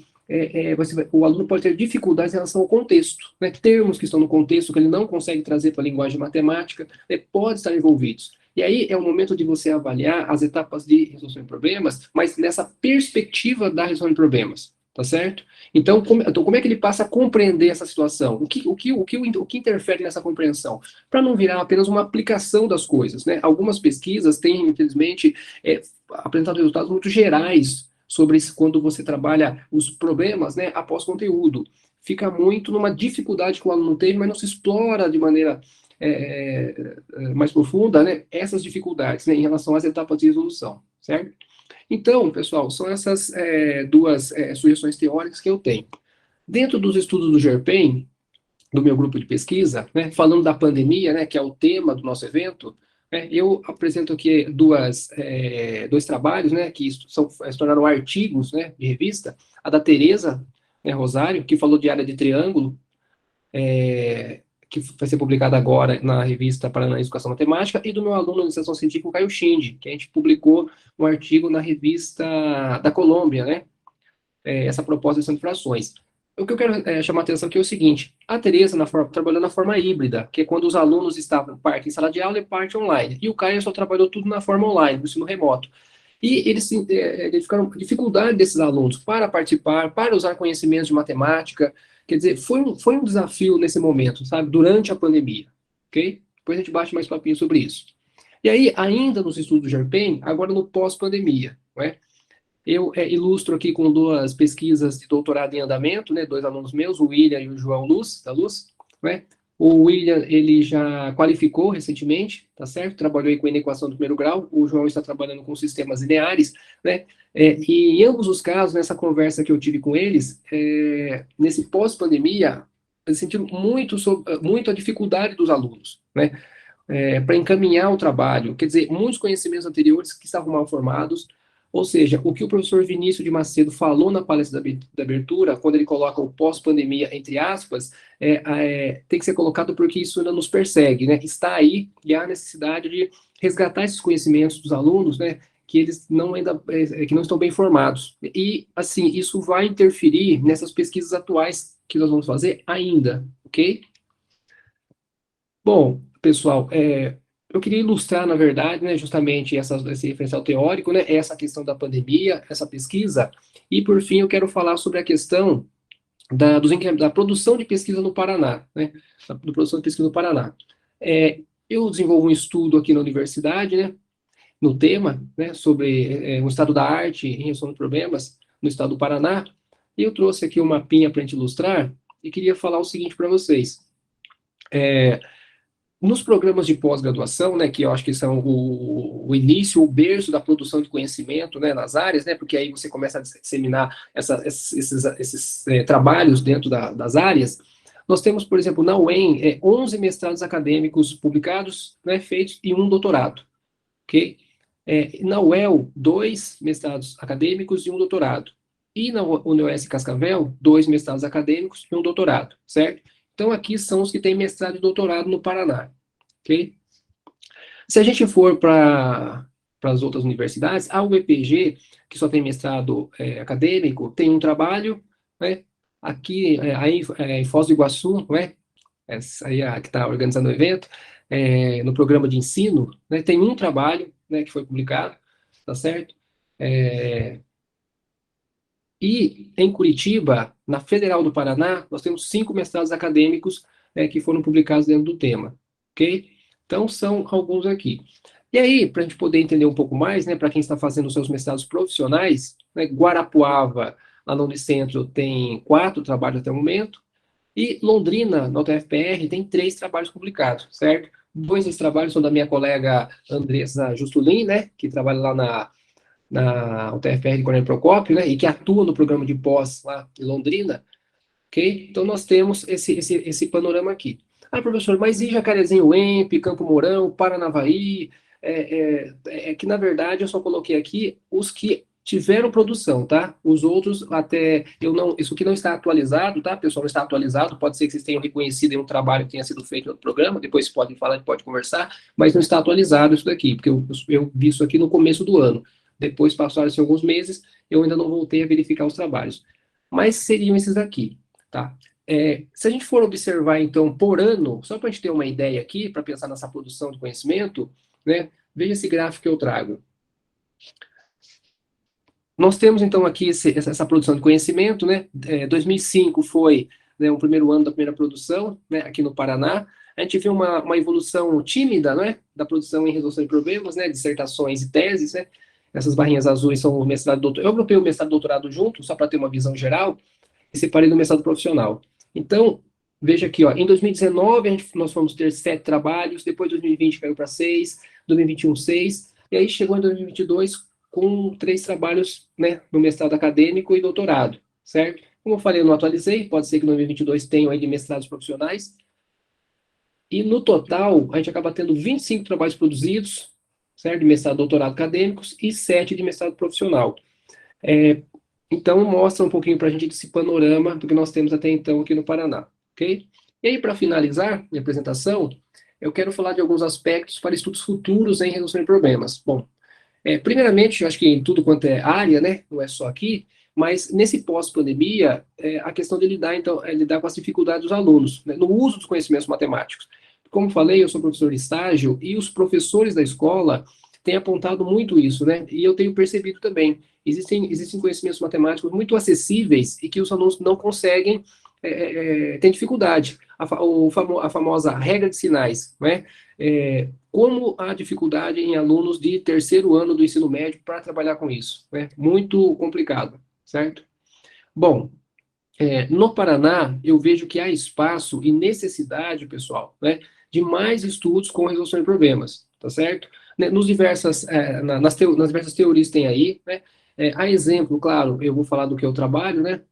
o aluno pode ter dificuldades em relação ao contexto, né? Termos que estão no contexto que ele não consegue trazer para a linguagem matemática, né, pode estar envolvidos. E aí é o momento de você avaliar as etapas de resolução de problemas, mas nessa perspectiva da resolução de problemas, tá certo? Então, como é que ele passa a compreender essa situação? O que interfere nessa compreensão? Para não virar apenas uma aplicação das coisas, né? Algumas pesquisas têm, infelizmente, apresentado resultados muito gerais sobre quando você trabalha os problemas, né, após conteúdo. Fica muito numa dificuldade que o aluno teve, mas não se explora de maneira mais profunda, né, essas dificuldades, né, em relação às etapas de resolução, certo? Então, pessoal, são essas duas sugestões teóricas que eu tenho. Dentro dos estudos do GERPEN, do meu grupo de pesquisa, né, falando da pandemia, né, que é o tema do nosso evento, eu apresento aqui dois trabalhos, né, que se tornaram artigos, né, de revista. A da Tereza, né, Rosário, que falou de área de triângulo, que vai ser publicada agora na revista Paraná Educação Matemática, e do meu aluno de iniciação científica, Caio Shindi, que a gente publicou um artigo na revista da Colômbia, né, essa proposta de frações. O que eu quero chamar a atenção aqui é o seguinte: a Tereza trabalhou na forma híbrida, que é quando os alunos estavam parte em sala de aula e parte online. E o Caio só trabalhou tudo na forma online, no ensino remoto. E eles ficaram com dificuldade desses alunos para participar, para usar conhecimentos de matemática. Quer dizer, foi um desafio nesse momento, sabe, durante a pandemia, ok? Depois a gente bate mais papinho sobre isso. E aí, ainda nos estudos do GERPEN, agora no pós-pandemia, não é? Eu ilustro aqui com duas pesquisas de doutorado em andamento, né, dois alunos meus, o William e o João da Luz, né? O William, ele já qualificou recentemente, tá certo? Trabalhou aí com inequação do primeiro grau, o João está trabalhando com sistemas lineares, né? E em ambos os casos, nessa conversa que eu tive com eles, nesse pós-pandemia, eu senti muito a dificuldade dos alunos, né? Para encaminhar o trabalho, quer dizer, muitos conhecimentos anteriores que estavam mal formados. Ou seja, o que o professor Vinícius de Macedo falou na palestra da abertura, quando ele coloca o pós-pandemia entre aspas, tem que ser colocado porque isso ainda nos persegue, né? Está aí e há necessidade de resgatar esses conhecimentos dos alunos, né? Que eles que não estão bem formados. E, assim, isso vai interferir nessas pesquisas atuais que nós vamos fazer ainda, ok? Bom, pessoal, eu queria ilustrar, na verdade, né, justamente esse referencial teórico, né, essa questão da pandemia, essa pesquisa, e, por fim, eu quero falar sobre a questão da produção de pesquisa no Paraná, né, da produção de pesquisa no Paraná. Eu desenvolvo um estudo aqui na universidade, né, no tema, né, sobre o estado da arte em resolução de problemas no estado do Paraná, e eu trouxe aqui um mapinha para a gente ilustrar, e queria falar o seguinte para vocês. Nos programas de pós-graduação, né, que eu acho que são o início, o berço da produção de conhecimento, né, nas áreas, né, porque aí você começa a disseminar esses trabalhos dentro das áreas. Nós temos, por exemplo, na UEM, 11 mestrados acadêmicos publicados, né, feitos, e um doutorado, ok? Na UEL, 2 mestrados acadêmicos e um doutorado. E na UniOS Cascavel, 2 mestrados acadêmicos e um doutorado, certo? Então, aqui são os que têm mestrado e doutorado no Paraná, ok? Se a gente for para as outras universidades, a UEPG, que só tem mestrado acadêmico, tem um trabalho, né? Aqui, em Foz do Iguaçu, né? Essa aí que está organizando o evento, no programa de ensino, né? Tem um trabalho, né, que foi publicado, tá certo? E em Curitiba, na Federal do Paraná, nós temos 5 mestrados acadêmicos que foram publicados dentro do tema, ok? Então, são alguns aqui. E aí, para a gente poder entender um pouco mais, né, para quem está fazendo os seus mestrados profissionais, né, Guarapuava, lá no Unicentro, tem 4 trabalhos até o momento, e Londrina, na UTFPR, tem 3 trabalhos publicados, certo? 2 desses trabalhos são da minha colega Andressa Justulin, né, que trabalha lá na UTFPR de Cornélio Procópio, né, e que atua no programa de pós lá em Londrina, ok? Então, nós temos esse panorama aqui. Ah, professor, mas e Jacarezinho, Empe, Campo Mourão, Paranavaí? Que, na verdade, eu só coloquei aqui os que tiveram produção, tá? Os outros, até, isso aqui não está atualizado, tá? Pessoal, não está atualizado, pode ser que vocês tenham reconhecido em um trabalho que tenha sido feito no programa, depois podem falar, pode conversar, mas não está atualizado isso daqui, porque eu vi isso aqui no começo do ano. Depois passaram-se alguns meses, eu ainda não voltei a verificar os trabalhos. Mas seriam esses daqui, tá? Se a gente for observar, então, por ano, só para a gente ter uma ideia aqui, para pensar nessa produção de conhecimento, né? Veja esse gráfico que eu trago. Nós temos, então, aqui essa produção de conhecimento, né? 2005 foi, né, o primeiro ano da primeira produção, né, aqui no Paraná. A gente viu uma evolução tímida, né, da produção em resolução de problemas, né, dissertações e teses, né? Essas barrinhas azuis são o mestrado e doutorado. Eu agrupei o mestrado e doutorado junto, só para ter uma visão geral, e separei do mestrado profissional. Então, veja aqui, ó, em 2019 nós fomos ter 7 trabalhos, depois 2020 caiu para 6, 2021 6, e aí chegou em 2022 com 3 trabalhos, né, no mestrado acadêmico e doutorado, certo? Como eu falei, eu não atualizei, pode ser que em 2022 tenham aí de mestrados profissionais, e no total, a gente acaba tendo 25 trabalhos produzidos, certo? De mestrado e doutorado acadêmicos, e 7 de mestrado profissional. Então, mostra um pouquinho para a gente esse panorama do que nós temos até então aqui no Paraná, ok? E aí, para finalizar minha apresentação, eu quero falar de alguns aspectos para estudos futuros em resolução de problemas. Bom, primeiramente, eu acho que em tudo quanto é área, né, não é só aqui, mas nesse pós-pandemia, a questão de lidar, então, é lidar com as dificuldades dos alunos, né, no uso dos conhecimentos matemáticos. Como falei, eu sou professor de estágio e os professores da escola têm apontado muito isso, né, e eu tenho percebido também. Existem conhecimentos matemáticos muito acessíveis e que os alunos não conseguem, têm dificuldade. A famosa regra de sinais, né? Como há dificuldade em alunos de terceiro ano do ensino médio para trabalhar com isso, né? Muito complicado, certo? Bom, no Paraná, eu vejo que há espaço e necessidade, pessoal, né, de mais estudos com resolução de problemas, tá certo? Nas diversas teorias tem aí, né? A exemplo, claro, eu vou falar do que eu trabalho, né?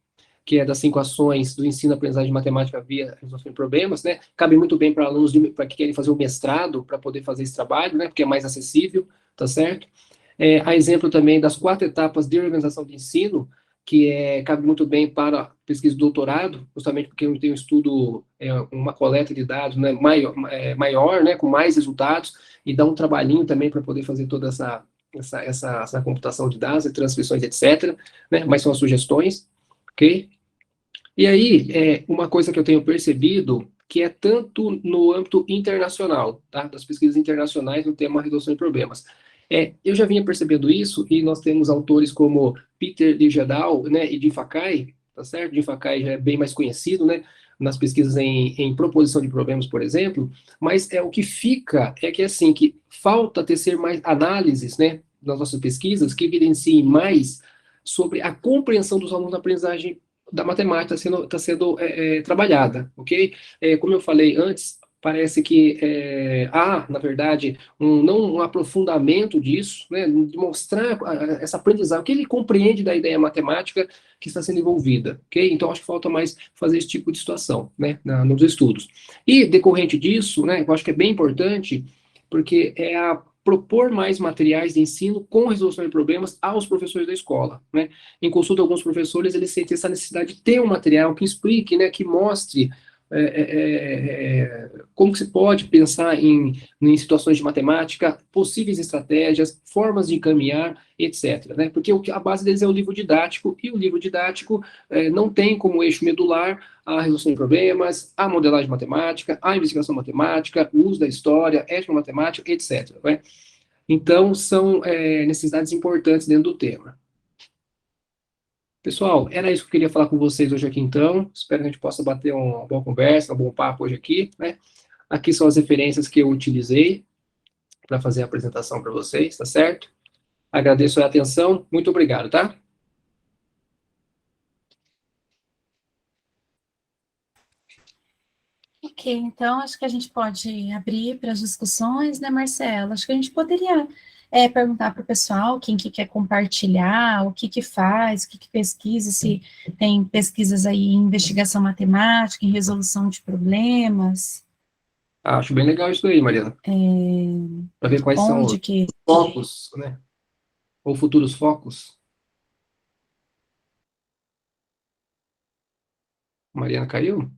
Que é das 5 ações do ensino-aprendizagem de matemática via resolução de problemas, né? Cabe muito bem para alunos que querem fazer o mestrado para poder fazer esse trabalho, né? Porque é mais acessível, tá certo? A exemplo também das 4 etapas de organização de ensino, que cabe muito bem para pesquisa de doutorado, justamente porque eu tenho um estudo, uma coleta de dados, né, maior, né, com mais resultados, e dá um trabalhinho também para poder fazer toda essa computação de dados, transcrições, etc., né, mas são as sugestões, ok? E aí, uma coisa que eu tenho percebido, que é tanto no âmbito internacional, tá, das pesquisas internacionais no tema resolução de problemas. Eu já vinha percebendo isso, e nós temos autores como Peter Lijedal, né, e Jim Fakai, tá certo? Jim Fakai já é bem mais conhecido, né, nas pesquisas em proposição de problemas, por exemplo, mas o que fica é que, assim, que falta tecer mais análises, né, nas nossas pesquisas, que evidenciem mais sobre a compreensão dos alunos da aprendizagem da matemática está sendo trabalhada, ok? Como eu falei antes, parece que há, na verdade, não um aprofundamento disso, né, de mostrar essa aprendizagem, o que ele compreende da ideia matemática que está sendo envolvida, ok? Então, acho que falta mais fazer esse tipo de situação, né, nos estudos. E, decorrente disso, né, eu acho que é bem importante, porque propor mais materiais de ensino com resolução de problemas aos professores da escola, né? Em consulta, alguns professores, eles sentem essa necessidade de ter um material que explique, né, que mostre como que se pode pensar em situações de matemática, possíveis estratégias, formas de encaminhar, etc., né? Porque a base deles é o livro didático, e o livro didático não tem como eixo medular a resolução de problemas, a modelagem matemática, a investigação matemática, o uso da história, etnomatemática, etc., né? Então, são necessidades importantes dentro do tema. Pessoal, era isso que eu queria falar com vocês hoje aqui, então. Espero que a gente possa bater uma boa conversa, um bom papo hoje aqui, né? Aqui são as referências que eu utilizei para fazer a apresentação para vocês, tá certo? Agradeço a atenção, muito obrigado, tá? Ok, então acho que a gente pode abrir para as discussões, né, Marcela? Acho que a gente poderia perguntar para o pessoal quem que quer compartilhar, o que faz, o que pesquisa, se tem pesquisas aí em investigação matemática, em resolução de problemas. Acho bem legal isso aí, Mariana. Para ver quais são Onde os que... focos, né? Ou futuros focos. Mariana caiu?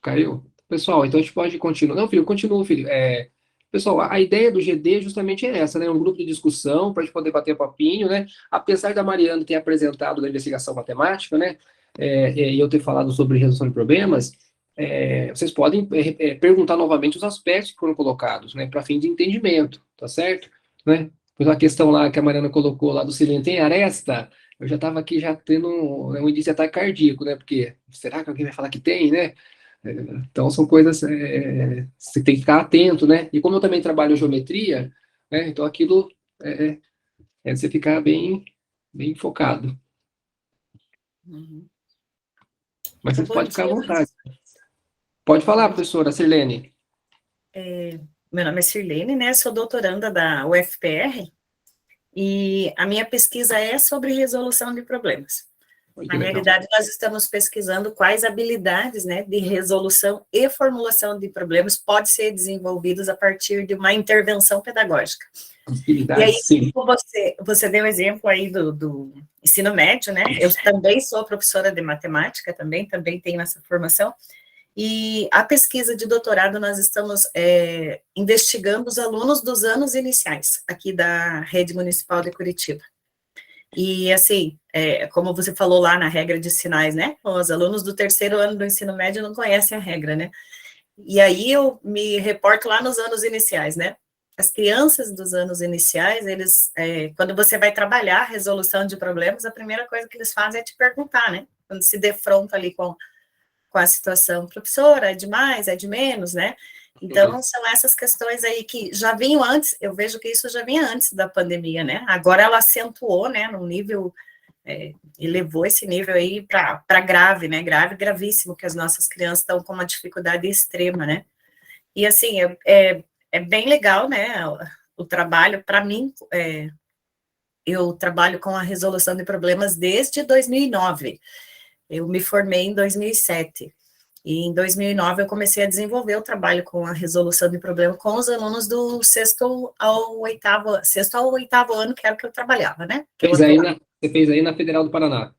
Caiu? Pessoal, então a gente pode continuar. Não, filho, continua, filho. Pessoal, a ideia do GD justamente é essa, né? Um grupo de discussão para a gente poder bater papinho, né? Apesar da Mariana ter apresentado da investigação matemática, né? E eu ter falado sobre resolução de problemas, vocês podem perguntar novamente os aspectos que foram colocados, né? Para fim de entendimento, tá certo? Né? Pois a questão lá que a Mariana colocou lá do silêncio tem aresta, eu já estava aqui já tendo um indício de ataque cardíaco, né? Porque será que alguém vai falar que tem, né? Então, são coisas, você tem que ficar atento, né? E como eu também trabalho geometria, né? Então, aquilo é você ficar bem, bem focado. Mas você pode ficar à vontade. Pode falar, professora Sirlene. Meu nome é Sirlene, né? Sou doutoranda da UFPR e a minha pesquisa é sobre resolução de problemas. Na realidade, nós estamos pesquisando quais habilidades, né, de resolução e formulação de problemas podem ser desenvolvidas a partir de uma intervenção pedagógica. E aí, Sim. você deu exemplo aí do ensino médio, né? Eu também sou professora de matemática, também tenho essa formação. E a pesquisa de doutorado, nós estamos investigando os alunos dos anos iniciais, aqui da Rede Municipal de Curitiba. E, assim, como você falou lá na regra de sinais, né? Os alunos do terceiro ano do ensino médio não conhecem a regra, né? E aí eu me reporto lá nos anos iniciais, né? As crianças dos anos iniciais, eles, quando você vai trabalhar a resolução de problemas, a primeira coisa que eles fazem é te perguntar, né? Quando se defronta ali com a situação, professora, é de mais, é de menos, né? Então, são essas questões aí que já vinham antes, eu vejo que isso já vinha antes da pandemia, né? Agora ela acentuou, né, num nível, elevou esse nível aí para grave, né? Grave, gravíssimo, que as nossas crianças estão com uma dificuldade extrema, né? E, assim, é bem legal, né, o trabalho, para mim, eu trabalho com a resolução de problemas desde 2009, eu me formei em 2007, e em 2009 eu comecei a desenvolver o trabalho com a resolução de problema com os alunos do sexto ao oitavo ano, que era o que eu trabalhava, né? Você fez aí na Federal do Paraná?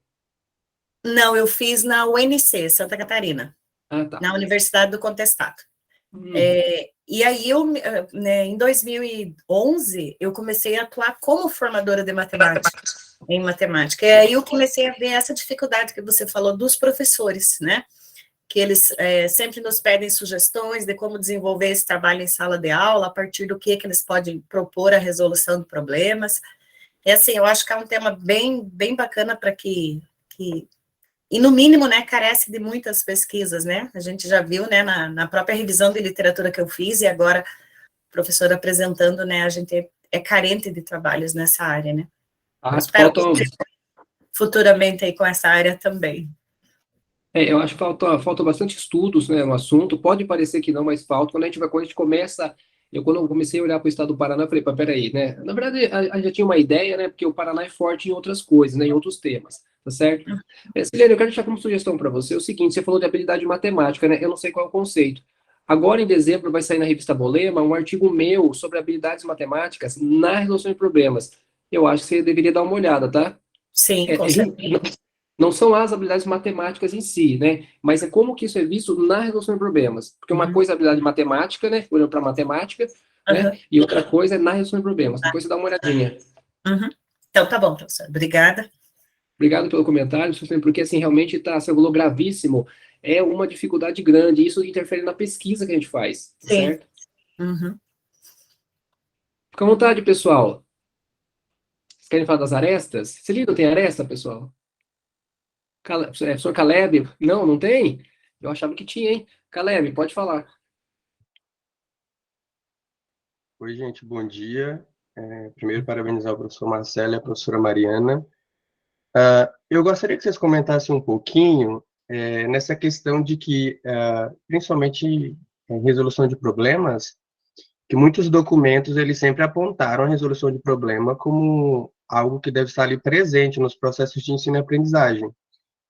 Não, eu fiz na UNC, Santa Catarina, Ah, tá. na Universidade do Contestado. E aí, né, em 2011, eu comecei a atuar como formadora de matemática, em matemática. E aí eu comecei a ver essa dificuldade que você falou dos professores, né? Que eles sempre nos pedem sugestões de como desenvolver esse trabalho em sala de aula, a partir do que eles podem propor a resolução de problemas. E assim, eu acho que é um tema bem, bem bacana para que, e no mínimo, né, carece de muitas pesquisas, né? A gente já viu, né, na própria revisão de literatura que eu fiz, e agora o professor apresentando, né, a gente é carente de trabalhos nessa área, né? Eu espero futuramente aí com essa área também. Eu acho que falta bastante estudos, né, no assunto. Pode parecer que não, mas falta. Quando a gente começa... Quando eu comecei a olhar para o estado do Paraná, eu falei, peraí, né? Na verdade, a gente já tinha uma ideia, né? Porque o Paraná é forte em outras coisas, né? Em outros temas, tá certo? Silene, eu quero deixar como sugestão para você o seguinte: você falou de habilidade matemática, né? Eu não sei qual é o conceito. Agora, em dezembro, vai sair na revista Bolema um artigo meu sobre habilidades matemáticas na resolução de problemas. Eu acho que você deveria dar uma olhada, tá? Sim, com certeza. Não são as habilidades matemáticas em si, né? Mas é como que isso é visto na resolução de problemas. Porque uma coisa é a habilidade matemática, né? Olhando para matemática, né? E outra coisa é na resolução de problemas. Depois você dá uma olhadinha. Então, tá bom, professor. Obrigada. Obrigado pelo comentário, porque, assim, realmente você falou gravíssimo. É uma dificuldade grande. E isso interfere na pesquisa que a gente faz, certo? Fica à vontade, pessoal. Vocês querem falar das arestas? Celino, tem aresta, pessoal? Professor Caleb? Não tem? Eu achava que tinha, hein? Caleb, pode falar. Oi, gente, bom dia. Primeiro, parabenizar o professor Marcelo e a professora Mariana. Eu gostaria que vocês comentassem um pouquinho nessa questão de que, principalmente em resolução de problemas, que muitos documentos eles sempre apontaram a resolução de problema como algo que deve estar ali presente nos processos de ensino e aprendizagem.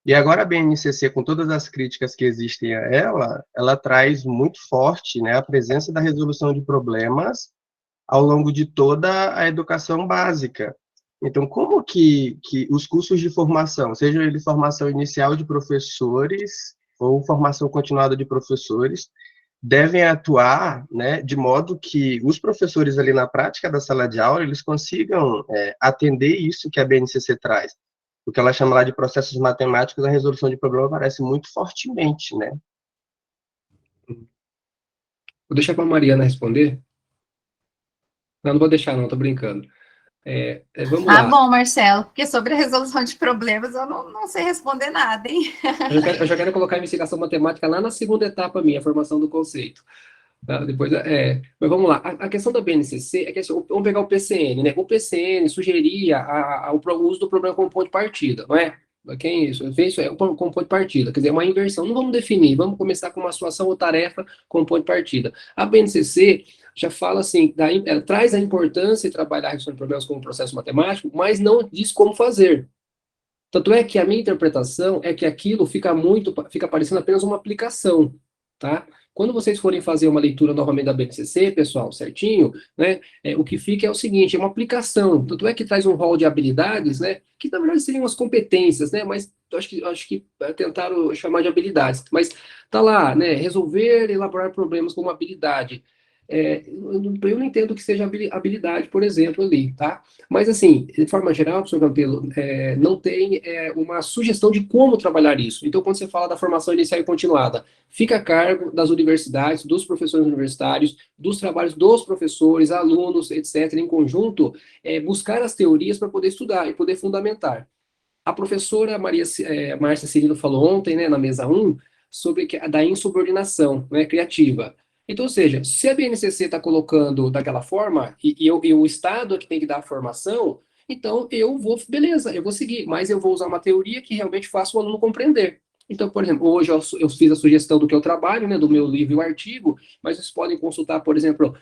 E agora a BNCC, com todas as críticas que existem a ela traz muito forte, né, a presença da resolução de problemas ao longo de toda a educação básica. Então, como que os cursos de formação, seja ele formação inicial de professores ou formação continuada de professores, devem atuar, né, de modo que os professores ali na prática da sala de aula, eles consigam atender isso que a BNCC traz. O que ela chama lá de processos matemáticos, a resolução de problema aparece muito fortemente, né? Vou deixar para a Mariana responder. Não vou deixar não, tô brincando. Vamos lá. Bom, Marcelo, porque sobre a resolução de problemas eu não sei responder nada, hein? Eu já quero colocar a investigação matemática lá na segunda etapa minha, a formação do conceito. Tá? Depois, mas vamos lá. A questão da BNCC é que, vamos pegar o PCN, né? O PCN sugeria o uso do problema como ponto de partida, não é? Quem isso? Isso é como ponto de partida, quer dizer, uma inversão. Não vamos definir, vamos começar com uma situação ou tarefa como ponto de partida. A BNCC já fala assim, ela traz a importância de trabalhar a resolução de problemas como processo matemático, mas não diz como fazer. Tanto é que a minha interpretação é que aquilo fica parecendo apenas uma aplicação, tá? Quando vocês forem fazer uma leitura novamente da BNCC, pessoal, certinho, né, o que fica é o seguinte, é uma aplicação, tanto é que traz um rol de habilidades, né, que na verdade seriam as competências, né, mas acho que tentaram chamar de habilidades, mas tá lá, né, resolver, elaborar problemas como habilidade. Eu não entendo que seja habilidade, por exemplo, ali, tá? Mas, assim, de forma geral, professor Campelo, não tem uma sugestão de como trabalhar isso. Então, quando você fala da formação inicial e continuada, fica a cargo das universidades, dos professores universitários, dos trabalhos dos professores, alunos, etc., em conjunto, buscar as teorias para poder estudar e poder fundamentar. A professora Márcia Cirilo falou ontem, né, na mesa 1, sobre da insubordinação, né, criativa. Então, ou seja, se a BNCC está colocando daquela forma, e o Estado é que tem que dar a formação, então eu vou, beleza, eu vou seguir, mas eu vou usar uma teoria que realmente faça o aluno compreender. Então, por exemplo, hoje eu fiz a sugestão do que eu trabalho, né, do meu livro e o artigo, mas vocês podem consultar, por exemplo,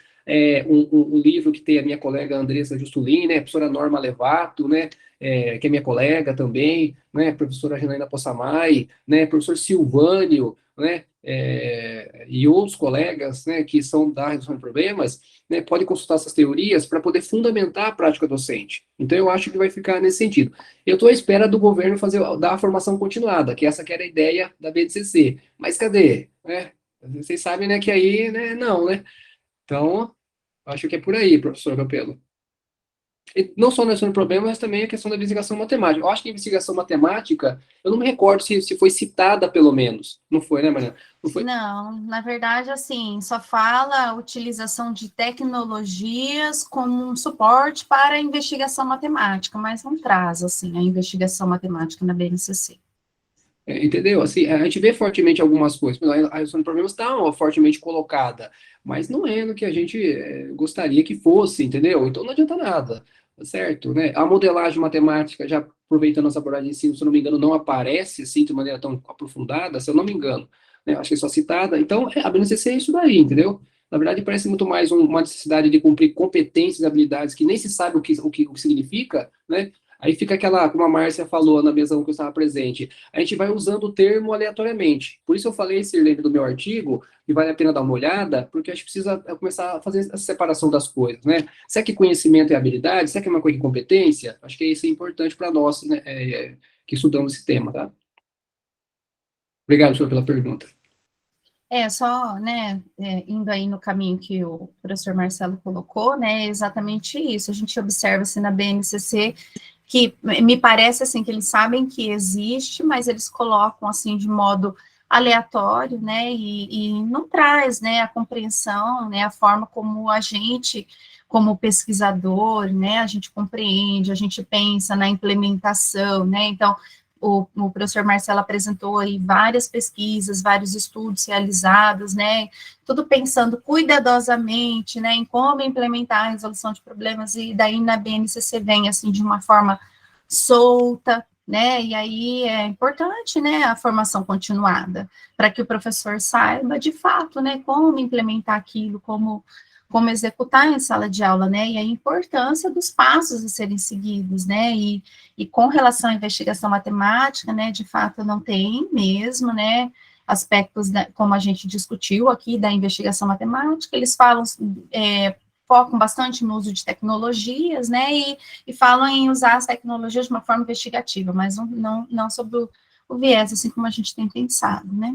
um livro que tem a minha colega Andressa Justulin, né, a professora Norma Levato, né, que é minha colega também, né, professora Janaína Possamay, né, professor Silvânio, né, e outros colegas, né, que são da resolução de problemas, né, podem consultar essas teorias para poder fundamentar a prática docente. Então, eu acho que vai ficar nesse sentido. Eu estou à espera do governo dar a formação continuada, que essa que era a ideia da BNCC. Mas cadê? Vocês sabem, né, que aí, né, não, né? Então, acho que é por aí, professor Campelo. E não só na questão do problema, mas também a questão da investigação matemática. Eu acho que a investigação matemática, eu não me recordo se foi citada, pelo menos. Não foi, né, Mariana? Não foi? Não, na verdade, assim, só fala a utilização de tecnologias como um suporte para a investigação matemática, mas não traz, assim, a investigação matemática na BNCC. Entendeu? Assim, a gente vê fortemente algumas coisas, a resolução de problemas está fortemente colocada, mas não é no que a gente gostaria que fosse, entendeu? Então não adianta nada, certo? Né? A modelagem matemática, já aproveitando essa abordagem de ensino, se eu não me engano, não aparece assim de maneira tão aprofundada, se eu não me engano, né? Acho que é só citada. Então, a BNCC é isso daí, entendeu? Na verdade, parece muito mais uma necessidade de cumprir competências e habilidades que nem se sabe o que significa, né? Aí fica aquela, como a Márcia falou na mesa que eu estava presente, a gente vai usando o termo aleatoriamente. Por isso eu falei, Sirlene, do meu artigo, que vale a pena dar uma olhada, porque a gente precisa começar a fazer essa separação das coisas, né? Será que conhecimento é habilidade? Será que é uma coisa de competência? Acho que isso é importante para nós, né, que estudamos esse tema, tá? Obrigado, senhor, pela pergunta. Só, né, indo aí no caminho que o professor Marcelo colocou, né, é exatamente isso. A gente observa, assim, na BNCC, que me parece, assim, que eles sabem que existe, mas eles colocam, assim, de modo aleatório, né, e não traz, né, a compreensão, né, a forma como a gente, como pesquisador, né, a gente compreende, a gente pensa na implementação, né, então, o professor Marcelo apresentou aí várias pesquisas, vários estudos realizados, né, tudo pensando cuidadosamente, né, em como implementar a resolução de problemas, e daí na BNCC vem, assim, de uma forma solta, né, e aí é importante, né, a formação continuada, para que o professor saiba, de fato, né, como implementar aquilo, como como executar em sala de aula, né, e a importância dos passos a serem seguidos, né, e com relação à investigação matemática, né, de fato não tem mesmo, né, aspectos, como a gente discutiu aqui, da investigação matemática, eles falam, focam bastante no uso de tecnologias, né, e falam em usar as tecnologias de uma forma investigativa, mas não sobre o viés, assim como a gente tem pensado, né.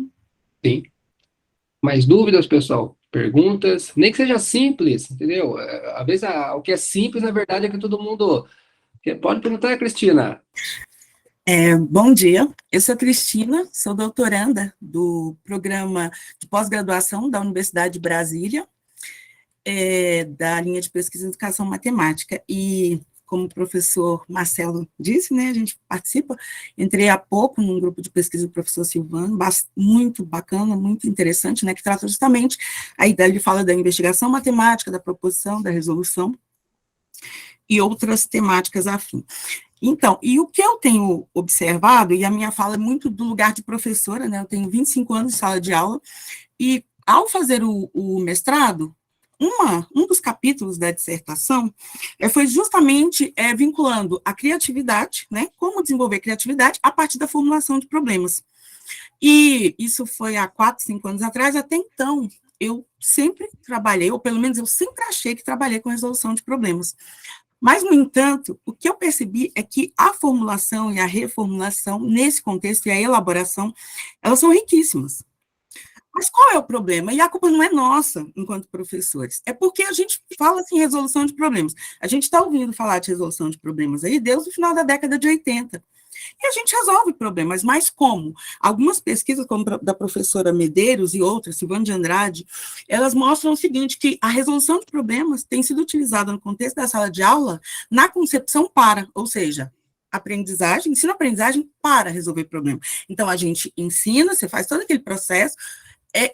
Sim. Mais dúvidas, pessoal? Perguntas? Nem que seja simples, entendeu? Às vezes o que é simples, na verdade, é que todo mundo... Pode perguntar, Cristina. Bom dia, eu sou Cristina, sou doutoranda do programa de pós-graduação da Universidade de Brasília, da linha de pesquisa em educação matemática, e como o professor Marcelo disse, né, a gente participa, entrei há pouco num grupo de pesquisa do professor Silvano, muito bacana, muito interessante, né, que trata justamente, aí ele fala da investigação matemática, da proposição, da resolução, e outras temáticas afins. Então, e o que eu tenho observado, e a minha fala é muito do lugar de professora, né, eu tenho 25 anos de sala de aula, e ao fazer o mestrado, um dos capítulos da dissertação foi justamente vinculando a criatividade, né, como desenvolver criatividade a partir da formulação de problemas. E isso foi há 4, 5 anos atrás. Até então, eu sempre trabalhei, ou pelo menos eu sempre achei que trabalhei com resolução de problemas. Mas, no entanto, o que eu percebi é que a formulação e a reformulação, nesse contexto, e a elaboração, elas são riquíssimas. Mas qual é o problema? E a culpa não é nossa, enquanto professores. É porque a gente fala assim, resolução de problemas. A gente está ouvindo falar de resolução de problemas aí desde o final da década de 80. E a gente resolve problemas, mas como? Algumas pesquisas, como da professora Medeiros e outras, Silvana de Andrade, elas mostram o seguinte, que a resolução de problemas tem sido utilizada no contexto da sala de aula na concepção para, ou seja, aprendizagem, ensino-aprendizagem para resolver problema. Então, a gente ensina, você faz todo aquele processo,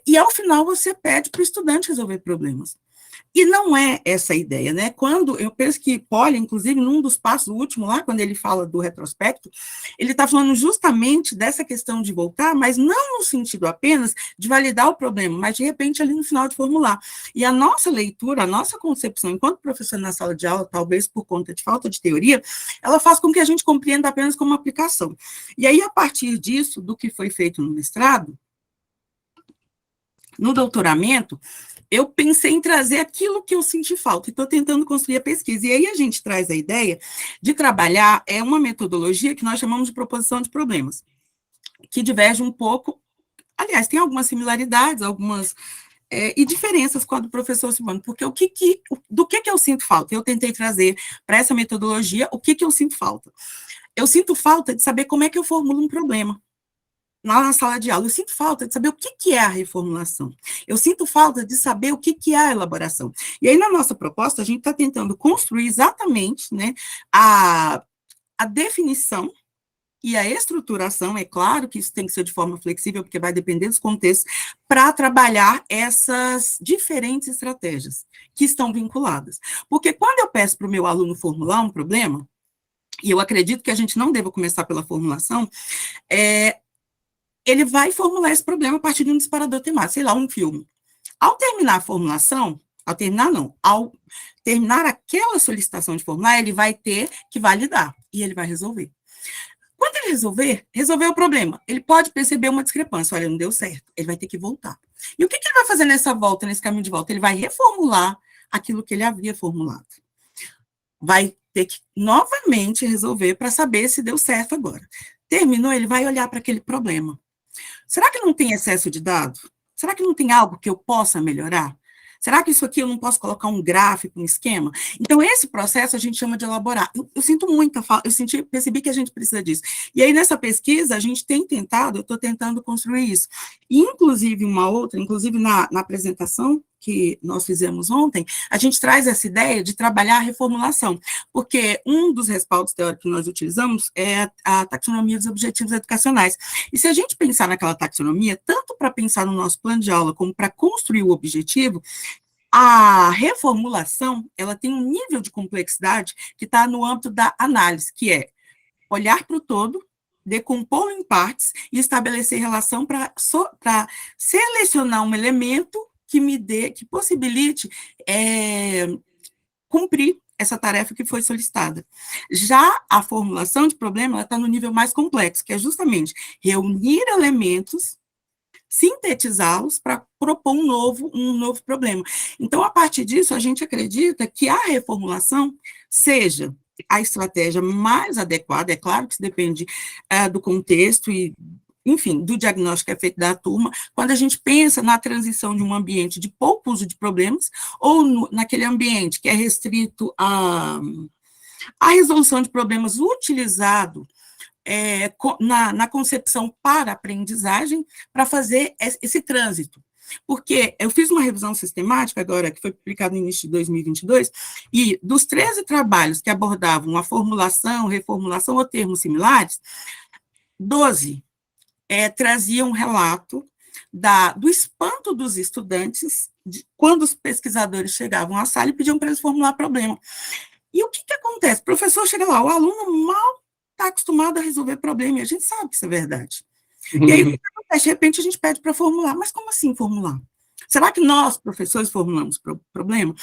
e ao final você pede para o estudante resolver problemas. E não é essa a ideia, né? Quando eu penso que Polya, inclusive, num dos passos, o último lá, quando ele fala do retrospecto, ele está falando justamente dessa questão de voltar, mas não no sentido apenas de validar o problema, mas de repente ali no final de formular. E a nossa leitura, a nossa concepção, enquanto professor na sala de aula, talvez por conta de falta de teoria, ela faz com que a gente compreenda apenas como aplicação. E aí, a partir disso, do que foi feito no mestrado, no doutoramento, eu pensei em trazer aquilo que eu senti falta, e estou tentando construir a pesquisa. E aí a gente traz a ideia de trabalhar uma metodologia que nós chamamos de proposição de problemas, que diverge um pouco, aliás, tem algumas similaridades, algumas e diferenças com a do professor Silvano, porque do que eu sinto falta? Eu tentei trazer para essa metodologia o que eu sinto falta. Eu sinto falta de saber como é que eu formulo um problema na sala de aula. Eu sinto falta de saber o que é a reformulação. Eu sinto falta de saber o que é a elaboração. E aí, na nossa proposta, a gente está tentando construir exatamente, né, a definição e a estruturação. É claro que isso tem que ser de forma flexível, porque vai depender dos contextos, para trabalhar essas diferentes estratégias que estão vinculadas. Porque quando eu peço para o meu aluno formular um problema, e eu acredito que a gente não deva começar pela formulação, ele vai formular esse problema a partir de um disparador temático, sei lá, um filme. Ao terminar a formulação, ao terminar aquela solicitação de formular, ele vai ter que validar, e ele vai resolver. Quando ele resolver o problema, ele pode perceber uma discrepância, olha, não deu certo, ele vai ter que voltar. E o que ele vai fazer nessa volta, nesse caminho de volta? Ele vai reformular aquilo que ele havia formulado. Vai ter que novamente resolver para saber se deu certo agora. Terminou, ele vai olhar para aquele problema. Será que não tem excesso de dado? Será que não tem algo que eu possa melhorar? Será que isso aqui eu não posso colocar um gráfico, um esquema? Então, esse processo a gente chama de elaborar. Eu sinto muita falta, percebi que a gente precisa disso. E aí, nessa pesquisa, a gente tem tentado, eu estou tentando construir isso. E, inclusive, inclusive na apresentação que nós fizemos ontem, a gente traz essa ideia de trabalhar a reformulação, porque um dos respaldos teóricos que nós utilizamos é a taxonomia dos objetivos educacionais. E se a gente pensar naquela taxonomia, tanto para pensar no nosso plano de aula, como para construir o objetivo, a reformulação, ela tem um nível de complexidade que está no âmbito da análise, que é olhar para o todo, decompô-lo em partes e estabelecer relação para selecionar um elemento que possibilite cumprir essa tarefa que foi solicitada. Já a formulação de problema, ela está no nível mais complexo, que é justamente reunir elementos, sintetizá-los para propor um novo problema. Então, a partir disso, a gente acredita que a reformulação seja a estratégia mais adequada. É claro que isso depende do contexto e, enfim, do diagnóstico que é feito da turma, quando a gente pensa na transição de um ambiente de pouco uso de problemas, ou naquele ambiente que é restrito à resolução de problemas utilizado na concepção para aprendizagem, para fazer esse trânsito. Porque eu fiz uma revisão sistemática agora, que foi publicada no início de 2022, e dos 13 trabalhos que abordavam a formulação, reformulação ou termos similares, 12 traziam um relato do espanto dos estudantes quando os pesquisadores chegavam à sala e pediam para eles formular problema. E o que acontece? O professor chega lá, o aluno mal está acostumado a resolver problema, e a gente sabe que isso é verdade. E aí, o que acontece? De repente, a gente pede para formular. Mas como assim formular? Será que nós, professores, formulamos problema?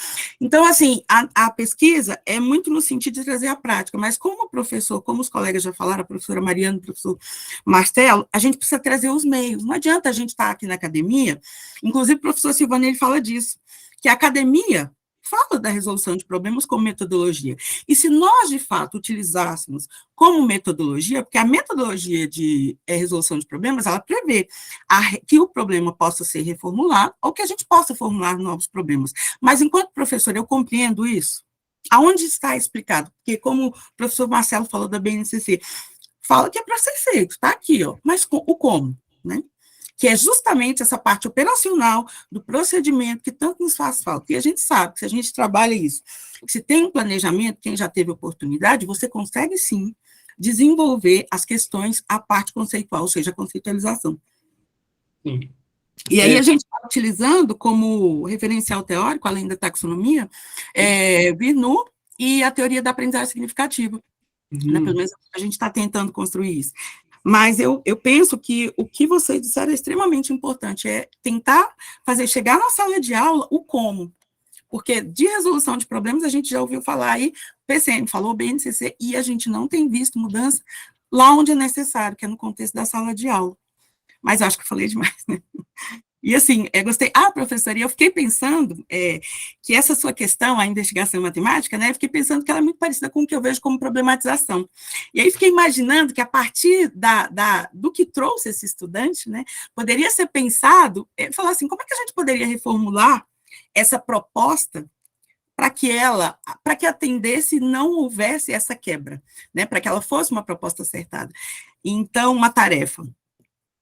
Então, assim, a pesquisa é muito no sentido de trazer a prática, mas como o professor, como os colegas já falaram, a professora Mariana, o professor Marcelo, a gente precisa trazer os meios. Não adianta a gente estar aqui na academia, inclusive o professor Silvano, ele fala disso, que a academia fala da resolução de problemas como metodologia. E se nós, de fato, utilizássemos como metodologia, porque a metodologia de resolução de problemas, ela prevê que o problema possa ser reformulado ou que a gente possa formular novos problemas. Mas, enquanto professor, eu compreendo isso. Aonde está explicado? Porque, como o professor Marcelo falou da BNCC, fala que é para ser feito, está aqui, ó. Mas o como, né? Que é justamente essa parte operacional do procedimento que tanto nos faz falta. E a gente sabe que se a gente trabalha isso, se tem um planejamento, quem já teve oportunidade, você consegue, sim, desenvolver as questões, a parte conceitual, ou seja, a conceitualização. Sim. E aí a gente está utilizando como referencial teórico, além da taxonomia, Vernu e a teoria da aprendizagem significativa. Né? Pelo menos a gente está tentando construir isso. Mas eu penso que o que vocês disseram é extremamente importante, é tentar fazer chegar na sala de aula o como. Porque de resolução de problemas a gente já ouviu falar aí, PCM falou, BNCC, e a gente não tem visto mudança lá onde é necessário, que é no contexto da sala de aula. Mas acho que eu falei demais, né? E assim, gostei. Professora, eu fiquei pensando que essa sua questão, a investigação matemática, né, eu fiquei pensando que ela é muito parecida com o que eu vejo como problematização. E aí fiquei imaginando que a partir do que trouxe esse estudante, né, poderia ser pensado, falar assim, como é que a gente poderia reformular essa proposta para que atendesse e não houvesse essa quebra, né, para que ela fosse uma proposta acertada. Então, uma tarefa.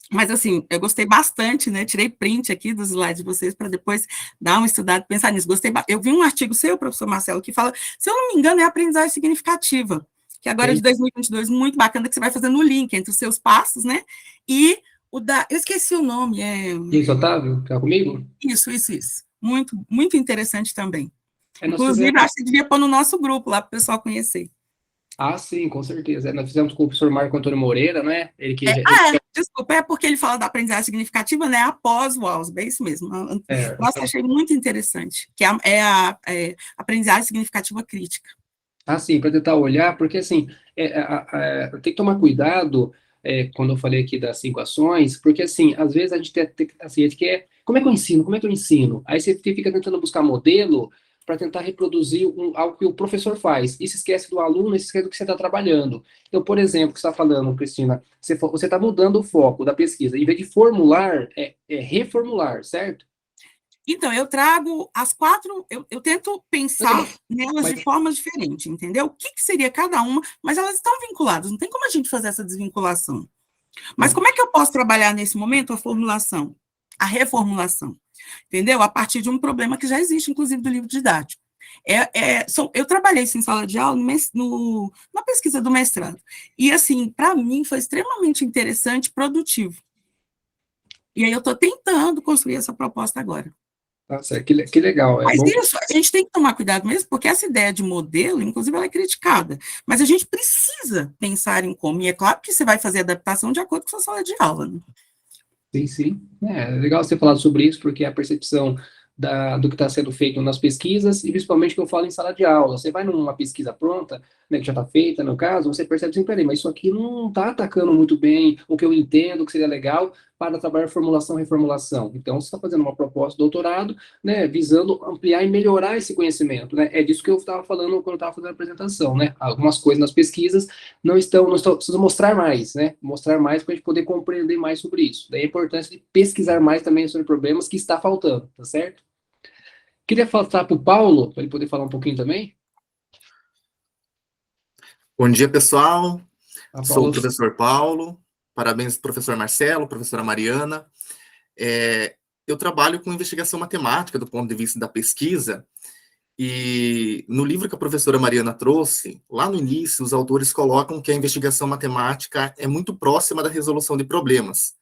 Mas, assim, eu gostei bastante, né? Tirei print aqui dos slides de vocês para depois dar uma estudada e pensar nisso. Eu vi um artigo seu, professor Marcelo, que fala, se eu não me engano, é aprendizagem significativa, que agora é de 2022, muito bacana, que você vai fazendo o link entre os seus passos, né? E eu esqueci o nome. Isso, Otávio, está comigo? Isso. Muito, muito interessante também. Inclusive, acho que devia pôr no nosso grupo lá para o pessoal conhecer. Sim, com certeza. Nós fizemos com o professor Marco Antônio Moreira, né? Desculpa, porque ele fala da aprendizagem significativa, né? Após o Ausbe, é isso mesmo. Nossa, achei muito interessante, que é a aprendizagem significativa crítica. Sim, para tentar olhar, porque assim, tem que tomar cuidado quando eu falei aqui das 5 ações, porque assim, às vezes a gente quer, como é que eu ensino? Aí você fica tentando buscar modelo para tentar reproduzir algo que o professor faz, e se esquece do aluno, e se esquece do que você está trabalhando. Então, por exemplo, o que você está falando, Cristina, você está mudando o foco da pesquisa, em vez de formular, reformular, certo? Então, eu trago as 4, eu tento pensar nelas de formas diferentes, entendeu? O que seria cada uma, mas elas estão vinculadas, não tem como a gente fazer essa desvinculação. Mas como é que eu posso trabalhar nesse momento a formulação, a reformulação? Entendeu? A partir de um problema que já existe, inclusive, do livro didático. Eu trabalhei isso em sala de aula na pesquisa do mestrado. E, assim, para mim, foi extremamente interessante e produtivo. E aí eu estou tentando construir essa proposta agora. Nossa, que legal. Mas isso, a gente tem que tomar cuidado mesmo, porque essa ideia de modelo, inclusive, ela é criticada. Mas a gente precisa pensar em como. E é claro que você vai fazer adaptação de acordo com a sua sala de aula, né? Sim. É legal você falar sobre isso, porque a percepção do que está sendo feito nas pesquisas, e principalmente que eu falo em sala de aula. Você vai numa pesquisa pronta, né, que já está feita, no caso, você percebe assim, peraí, mas isso aqui não está atacando muito bem o que eu entendo que seria legal para trabalhar formulação e reformulação. Então, você está fazendo uma proposta de doutorado, né, visando ampliar e melhorar esse conhecimento, né? É disso que eu estava falando quando eu estava fazendo a apresentação, né? Algumas coisas nas pesquisas não estão, preciso mostrar mais, né? Mostrar mais para a gente poder compreender mais sobre isso. Daí a importância de pesquisar mais também sobre problemas que está faltando, tá certo? Queria passar para o Paulo, para ele poder falar um pouquinho também. Bom dia, pessoal. Paulo. Sou o professor Paulo. Parabéns, professor Marcelo, professora Mariana. Eu trabalho com investigação matemática do ponto de vista da pesquisa, e no livro que a professora Mariana trouxe, lá no início, os autores colocam que a investigação matemática é muito próxima da resolução de problemas.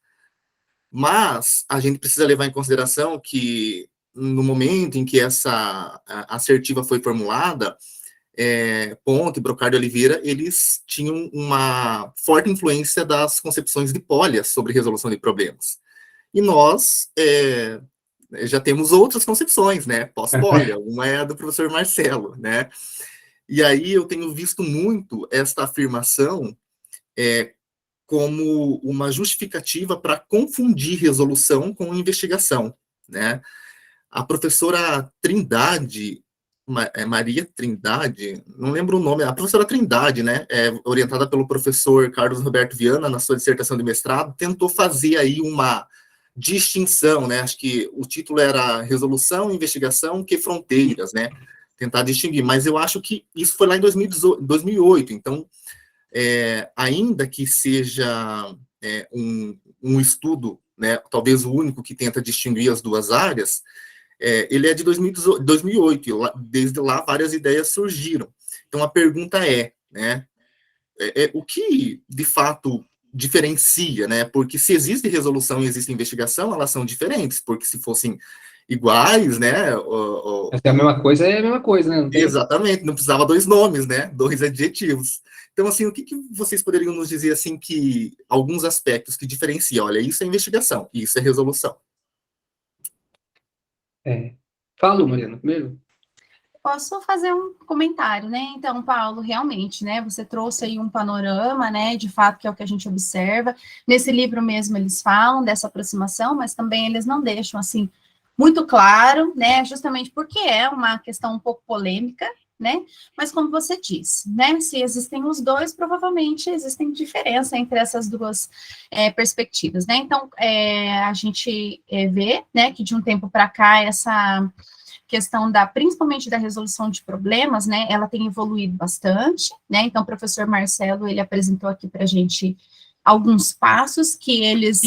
Mas a gente precisa levar em consideração que, no momento em que essa assertiva foi formulada, Ponte, Brocard e Oliveira, eles tinham uma forte influência das concepções de Polya sobre resolução de problemas. E nós já temos outras concepções, né, pós-Polya. Uma é a do professor Marcelo, né? E aí eu tenho visto muito esta afirmação como uma justificativa para confundir resolução com investigação, né? A professora Trindade, Maria Trindade, não lembro o nome, a professora Trindade, né, orientada pelo professor Carlos Roberto Viana, na sua dissertação de mestrado, tentou fazer aí uma distinção, né, acho que o título era Resolução, Investigação, que Fronteiras, né, tentar distinguir, mas eu acho que isso foi lá em 2008, então, ainda que seja um estudo, né, talvez o único que tenta distinguir as duas áreas, ele é de 2008, e desde lá várias ideias surgiram. Então, a pergunta né, o que, de fato, diferencia, né? Porque se existe resolução e existe investigação, elas são diferentes, porque se fossem iguais, né? É a mesma coisa, né? Não tem... Exatamente, não precisava dois nomes, né? Dois adjetivos. Então, assim, o que vocês poderiam nos dizer, assim, que alguns aspectos que diferenciam? Olha, isso é investigação, isso é resolução. Fala, Mariana, primeiro. Posso fazer um comentário, né? Então, Paulo, realmente, né? Você trouxe aí um panorama, né? De fato, que é o que a gente observa. Nesse livro mesmo eles falam dessa aproximação, mas também eles não deixam, assim, muito claro, né? Justamente porque é uma questão um pouco polêmica, né? Mas como você disse, né? Se existem os dois, provavelmente existem diferença entre essas duas perspectivas, né? Então, a gente vê, né? Que de um tempo para cá essa questão principalmente da resolução de problemas, né, ela tem evoluído bastante, né, então o professor Marcelo, ele apresentou aqui para a gente alguns passos que eles,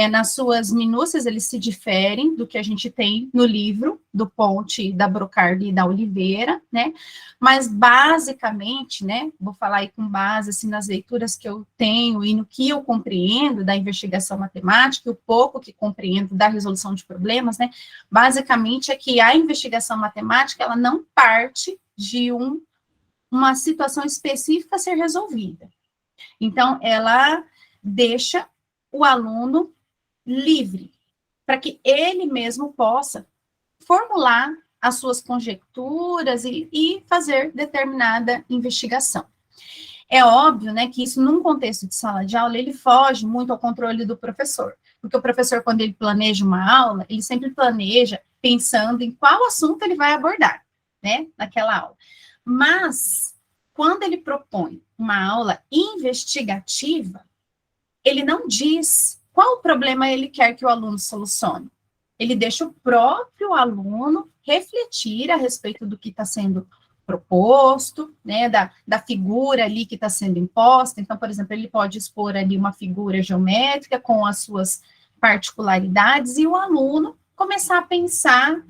nas suas minúcias, eles se diferem do que a gente tem no livro, do Ponte, da Brocard e da Oliveira, né, mas basicamente, né, vou falar aí com base, assim, nas leituras que eu tenho e no que eu compreendo da investigação matemática, e o pouco que compreendo da resolução de problemas, né, basicamente é que a investigação matemática, ela não parte de uma situação específica a ser resolvida. Então, ela deixa o aluno livre, para que ele mesmo possa formular as suas conjecturas e fazer determinada investigação. É óbvio, né, que isso, num contexto de sala de aula, ele foge muito ao controle do professor, porque o professor, quando ele planeja uma aula, ele sempre planeja pensando em qual assunto ele vai abordar, né, naquela aula. Mas, quando ele propõe uma aula investigativa, ele não diz qual problema ele quer que o aluno solucione. Ele deixa o próprio aluno refletir a respeito do que está sendo proposto, né, da figura ali que está sendo imposta. Então, por exemplo, ele pode expor ali uma figura geométrica com as suas particularidades e o aluno começar a pensar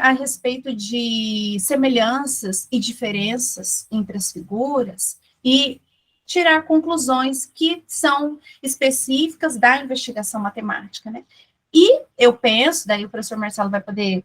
a respeito de semelhanças e diferenças entre as figuras e tirar conclusões que são específicas da investigação matemática, né? E eu penso, daí o professor Marcelo vai poder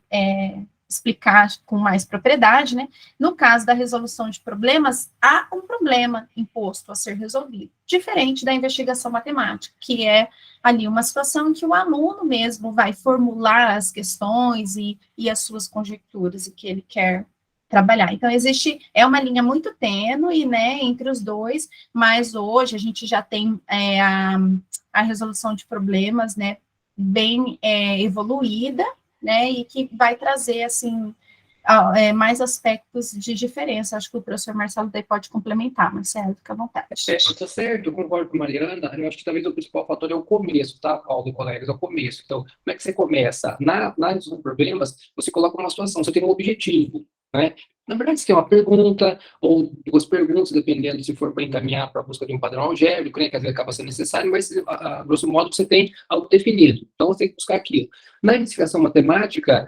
explicar com mais propriedade, né? No caso da resolução de problemas, há um problema imposto a ser resolvido, diferente da investigação matemática, que é ali uma situação em que o aluno mesmo vai formular as questões e as suas conjecturas e que ele quer trabalhar. Então, é uma linha muito tênue, né, entre os dois, mas hoje a gente já tem a resolução de problemas, né, bem evoluída, né, e que vai trazer, assim, mais aspectos de diferença. Acho que o professor Marcelo daí pode complementar. Marcelo, fica à vontade. Tá certo, eu concordo com a Mariana. Eu acho que talvez o principal fator é o começo, tá, Paulo e colegas? É o começo. Então, como é que você começa? Na resolução de problemas, você coloca uma situação, você tem um objetivo, né? Na verdade, você tem uma pergunta, ou duas perguntas, dependendo se for para encaminhar para a busca de um padrão algébrico, né, que às vezes acaba sendo necessário, mas, a grosso modo, você tem algo definido. Então, você tem que buscar aquilo. Na investigação matemática,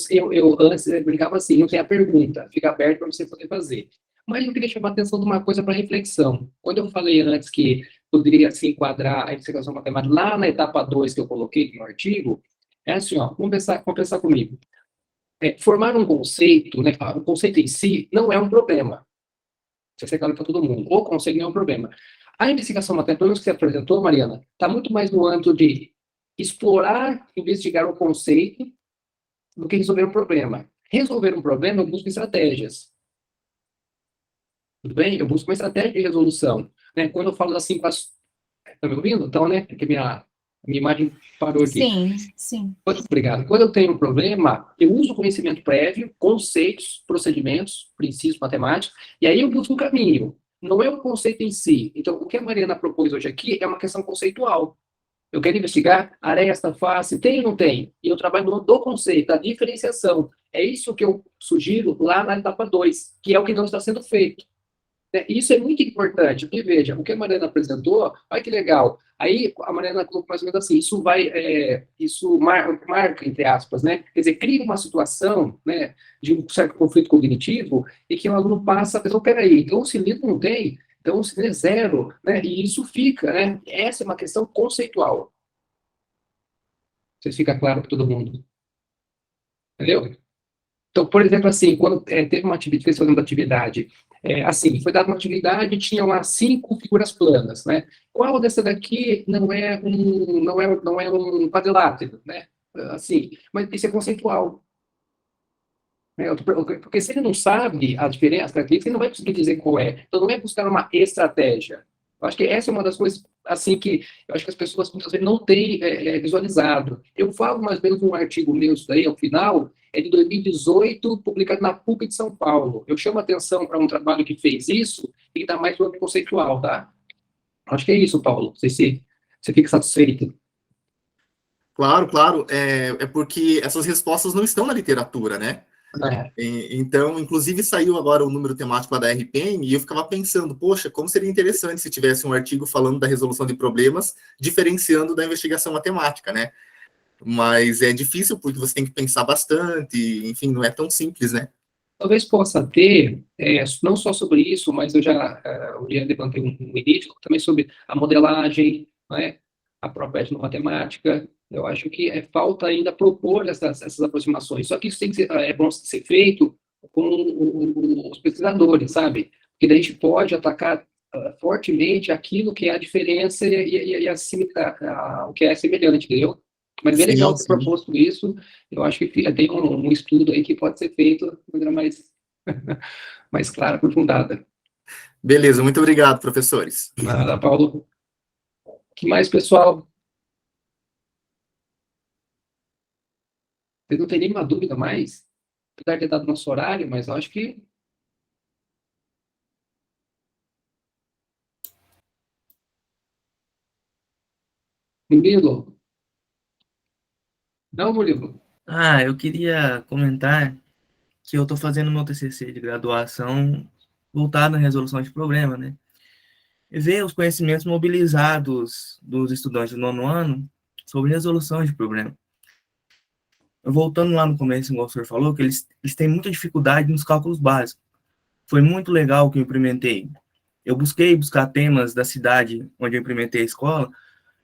eu antes brincava assim, não tem a pergunta, fica aberto para você poder fazer. Mas eu queria chamar a atenção de uma coisa para reflexão. Quando eu falei antes que poderia se enquadrar a investigação matemática lá na etapa 2 que eu coloquei no artigo, é assim, ó, vamos pensar comigo. Formar um conceito, né, o conceito em si não é um problema. Isso é claro para todo mundo. O conceito não é um problema. A investigação matemática que você apresentou, Mariana, está muito mais no âmbito de explorar, investigar o conceito do que resolver um problema. Resolver um problema, eu busco estratégias. Tudo bem? Eu busco uma estratégia de resolução. Né? Quando eu falo das 5 ações... Está me ouvindo? Então, né? Porque minha imagem parou aqui. Sim, sim. Obrigado. Quando eu tenho um problema, eu uso o conhecimento prévio, conceitos, procedimentos, princípios matemáticos, e aí eu busco um caminho. Não é o conceito em si. Então, o que a Mariana propôs hoje aqui é uma questão conceitual. Eu quero investigar aresta, face, tem ou não tem? E eu trabalho no conceito, da diferenciação. É isso que eu sugiro lá na etapa 2, que é o que não está sendo feito. Isso é muito importante, porque veja, o que a Mariana apresentou, olha que legal. Aí a Mariana colocou mais ou menos assim, isso marca, entre aspas, né? Quer dizer, cria uma situação, né, de um certo conflito cognitivo e que o aluno passa a pensar, peraí, então o cilindro não tem, então o cilindro é zero, né? E isso fica, né? Essa é uma questão conceitual. Não sei se fica claro para todo mundo. Entendeu? Então, por exemplo, assim, quando teve uma atividade, fez uma atividade, assim, foi dada uma atividade, tinha lá 5 figuras planas, né? Qual dessa daqui não é um quadrilátero, né? Assim, mas isso é conceitual. Né? Porque se ele não sabe a diferença daqui, ele não vai conseguir dizer qual é. Então, não é buscar uma estratégia. Eu acho que essa é uma das coisas, assim, que eu acho que as pessoas muitas vezes não têm visualizado. Eu falo mais ou menos um artigo meu, isso daí, ao final, é de 2018, publicado na PUC de São Paulo. Eu chamo a atenção para um trabalho que fez isso e que dá mais do conceitual, tá? Acho que é isso, Paulo. Não sei se você fica satisfeito. Claro, claro. É porque essas respostas não estão na literatura, né? Então, inclusive, saiu agora o número temático da RPM e eu ficava pensando, poxa, como seria interessante se tivesse um artigo falando da resolução de problemas, diferenciando da investigação matemática, né? Mas é difícil porque você tem que pensar bastante, enfim, não é tão simples, né? Talvez possa ter, não só sobre isso, mas eu já levantei um início também sobre a modelagem, né? A própria etnomatemática. Eu acho que falta ainda propor essas aproximações. Só que isso tem que ser, é bom ser feito com os pesquisadores, sabe? Porque daí a gente pode atacar fortemente aquilo que é a diferença e o que é semelhante, entendeu? Mas bem legal ter proposto isso. Eu acho que tem um estudo aí que pode ser feito de maneira mais clara, aprofundada. Beleza, muito obrigado, professores. Nada, Paulo. O que mais, pessoal? Vocês não têm nenhuma dúvida mais? Apesar de ter dado nosso horário, mas eu acho que... Murilo? Não, Murilo? Eu queria comentar que eu estou fazendo meu TCC de graduação voltado à resolução de problema, né? E ver os conhecimentos mobilizados dos estudantes do 9º ano sobre resolução de problema. Voltando lá no começo, como o senhor falou, que eles têm muita dificuldade nos cálculos básicos. Foi muito legal o que eu implementei. Eu buscar temas da cidade onde eu implementei a escola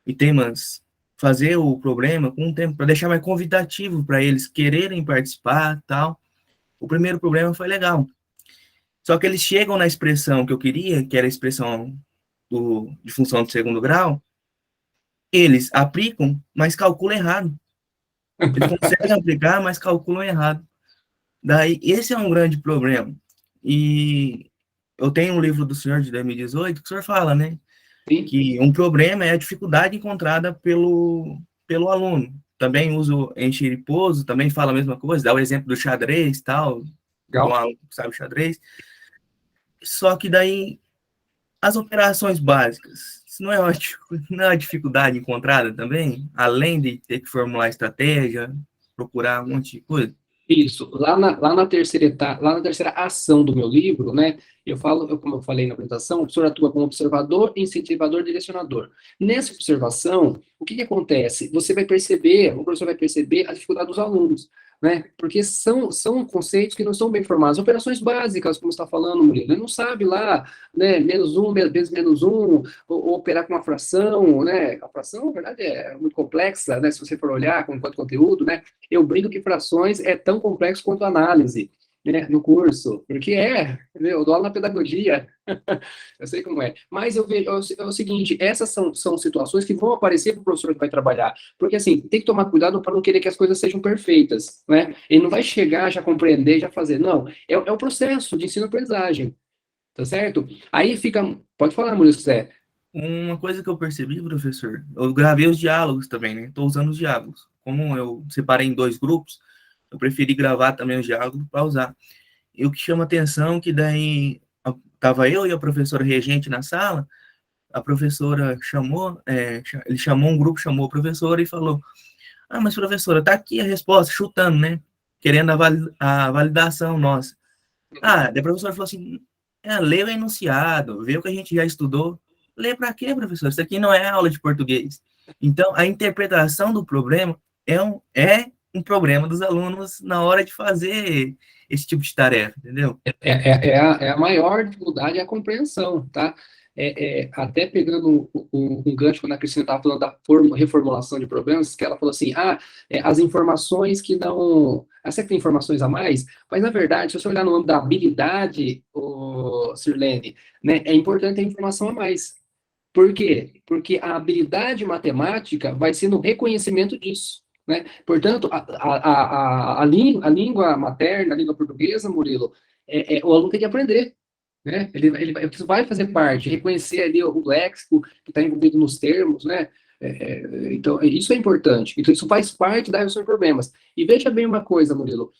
e temas, fazer o problema com um tempo para deixar mais convidativo para eles quererem participar, tal. o primeiro problema foi legal. Só que eles chegam na expressão que eu queria, que era a expressão de função de segundo grau, eles aplicam, mas calculam errado. Eles conseguem aplicar, mas calculam errado. Daí, esse é um grande problema. E eu tenho um livro do senhor de 2018 que o senhor fala, né? Sim. Que um problema é a dificuldade encontrada pelo aluno. Também uso encher e pouso, também fala a mesma coisa, dá o exemplo do xadrez e tal, Legal. um aluno que sabe xadrez. Só que daí, as operações básicas, isso não é uma dificuldade encontrada também? Além de ter que formular estratégia, procurar um monte de coisa? Isso, lá na terceira etapa, lá na terceira ação do meu livro, né, como eu falei na apresentação, o professor atua como observador, incentivador, direcionador. Nessa observação, o que acontece? O professor vai perceber a dificuldade dos alunos, né, porque são conceitos que não estão bem formados. Operações básicas, como você está falando, Murilo, ele não sabe lá, né, -1 vezes -1, ou operar com uma fração, né, a fração, na verdade, é muito complexa, né, se você for olhar quanto conteúdo, né, eu brinco que frações é tão complexo quanto análise, né, no curso, porque eu dou aula na pedagogia, eu sei como é, mas eu vejo, é o seguinte, essas são situações que vão aparecer para o professor que vai trabalhar, porque assim, tem que tomar cuidado para não querer que as coisas sejam perfeitas, né, ele não vai chegar, já compreender, já fazer, não, é o processo de ensino-aprendizagem, tá certo? Aí pode falar, Maurício, se quiser. Uma coisa que eu percebi, professor, eu gravei os diálogos também, né? Estou usando os diálogos. Como eu separei em 2 grupos, eu preferi gravar também os diálogos para usar. E o que chama atenção é que daí estava eu e a professora regente na sala, a professora ele chamou um grupo, chamou a professora e falou: mas professora, tá aqui a resposta, chutando, né? Querendo a validação nossa. Daí a professora falou assim: lê o enunciado, vê o que a gente já estudou. Ler para quê, professor? Isso aqui não é aula de português. Então, a interpretação do problema é um problema dos alunos na hora de fazer esse tipo de tarefa, entendeu? A maior dificuldade é a compreensão, tá? Até pegando um gancho quando a Cristina estava falando da reformulação de problemas, que ela falou assim, as informações que não... Essa que tem informações a mais, mas na verdade, se você olhar no âmbito da habilidade, Sirlene, né, é importante ter informação a mais. Por quê? Porque a habilidade matemática vai ser no reconhecimento disso, né? Portanto, a língua materna, a língua portuguesa, Murilo, o aluno tem que aprender, né? Isso vai fazer parte, reconhecer ali o léxico que está envolvido nos termos, né? Então, isso é importante. Então, isso faz parte da resolução de problemas. E veja bem uma coisa, Murilo,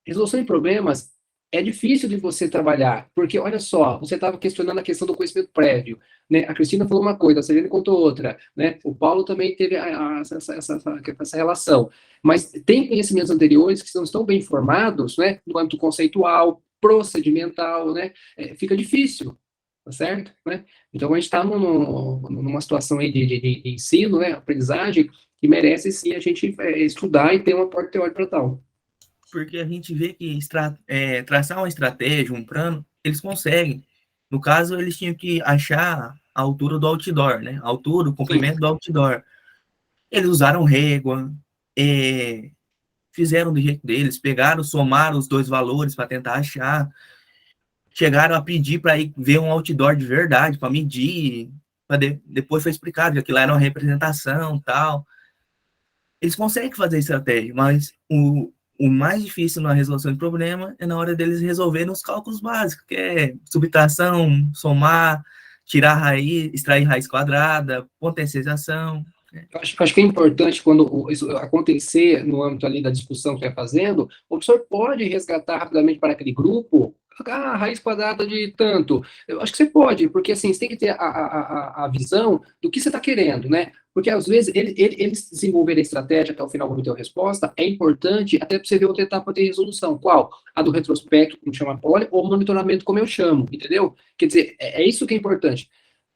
resolução de problemas é difícil de você trabalhar, porque, olha só, você estava questionando a questão do conhecimento prévio, né? A Cristina falou uma coisa, a Celene contou outra, né? O Paulo também teve essa relação. Mas tem conhecimentos anteriores que não estão bem formados, né? No âmbito conceitual, procedimental, né? Fica difícil, tá certo? Né? Então, a gente está numa situação aí de ensino, né? Aprendizagem, que merece, sim, a gente estudar e ter uma porta teórica para tal. Porque a gente vê que traçar uma estratégia, um plano, eles conseguem. No caso, eles tinham que achar a altura do outdoor, né? A altura, o comprimento do outdoor. Eles usaram régua, fizeram do jeito deles, somaram os 2 valores para tentar achar, chegaram a pedir para ir ver um outdoor de verdade, para medir, depois foi explicado que aquilo era uma representação, tal. Eles conseguem fazer estratégia, mas o mais difícil na resolução de problema é na hora deles resolverem os cálculos básicos, que é subtração, somar, tirar raiz, extrair raiz quadrada, potencialização. Acho que é importante, quando isso acontecer no âmbito ali da discussão que você está fazendo, o professor pode resgatar rapidamente para aquele grupo, raiz quadrada de tanto. Eu acho que você pode, porque assim, você tem que ter a visão do que você está querendo, né? Porque às vezes eles desenvolverem a estratégia até o final, quando ter a resposta, é importante até para você ver outra etapa de resolução. Qual? A do retrospecto, como chama poli, ou monitoramento, como eu chamo, entendeu? Quer dizer, é isso que é importante.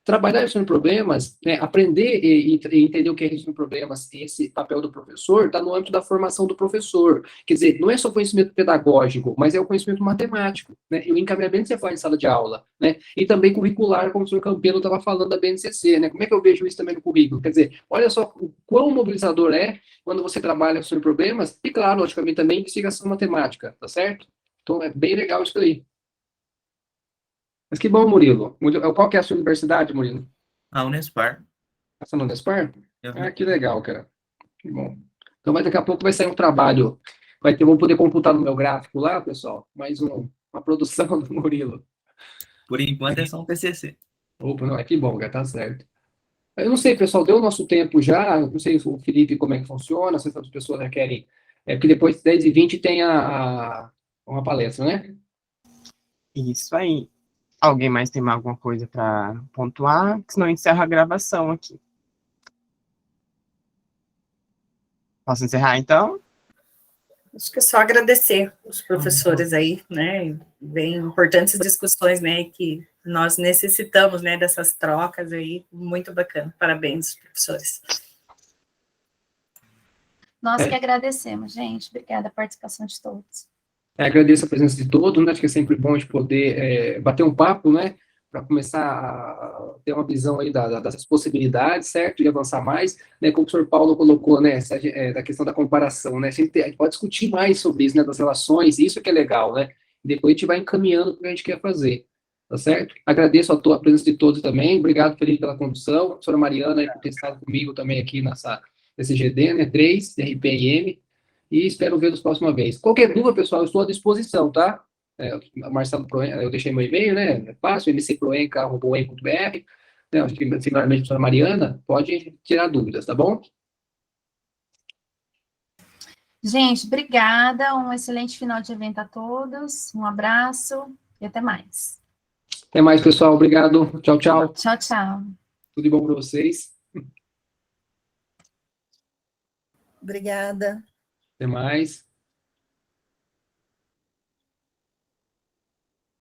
Trabalhar resolução de problemas, né, aprender e entender o que é resolução de problemas, esse papel do professor, está no âmbito da formação do professor. Quer dizer, não é só conhecimento pedagógico, mas é o conhecimento matemático, né, e o encaminhamento que você faz em sala de aula, né, e também curricular, como o professor Campelo estava falando da BNCC, né, como é que eu vejo isso também no currículo? Quer dizer, olha só o quão mobilizador é quando você trabalha resolução de problemas, e claro, logicamente também investigação matemática, tá certo? Então, é bem legal isso aí. Mas que bom, Murilo. Qual que é a sua universidade, Murilo? A Unespar. Essa no Unespar? Uhum. Ah, que legal, cara. Que bom. Então, daqui a pouco vai sair um trabalho. Vou poder computar no meu gráfico lá, pessoal, mais uma produção do Murilo. Por enquanto é só um TCC. Opa, não, é que bom, já tá certo. Eu não sei, pessoal, deu o nosso tempo já, não sei o Felipe como é que funciona, se as pessoas já querem, porque depois de 10h20 tem uma palestra, né? Isso aí. Alguém mais tem mais alguma coisa para pontuar? Senão eu encerro a gravação aqui. Posso encerrar, então? Acho que é só agradecer os professores aí, né, bem importantes discussões, né, que nós necessitamos, né, dessas trocas aí, muito bacana, parabéns, professores. Nós que agradecemos, gente, obrigada a participação de todos. Agradeço a presença de todos, né? Acho que é sempre bom a gente poder bater um papo, né? Para começar a ter uma visão aí dessas possibilidades, certo? E avançar mais, né? Como o professor Paulo colocou, né? Da questão da comparação, né? A gente pode discutir mais sobre isso, né? Das relações, isso que é legal, né? E depois a gente vai encaminhando o que a gente quer fazer, tá certo? Agradeço a presença de todos também. Obrigado, Felipe, pela condução. A professora Mariana, aí, por ter estado comigo também aqui nesse GD, né? 3, RPM. E espero vê-los próxima vez. Qualquer dúvida, pessoal, eu estou à disposição, tá? Marcelo Proenca, eu deixei meu e-mail, né? É fácil, mcproenca.com.br. Né? Acho que, finalmente, a professora Mariana pode tirar dúvidas, tá bom? Gente, obrigada, um excelente final de evento a todos, um abraço e até mais. Até mais, pessoal. Obrigado. Tchau, tchau. Tchau, tchau. Tudo de bom para vocês. Obrigada. Até mais.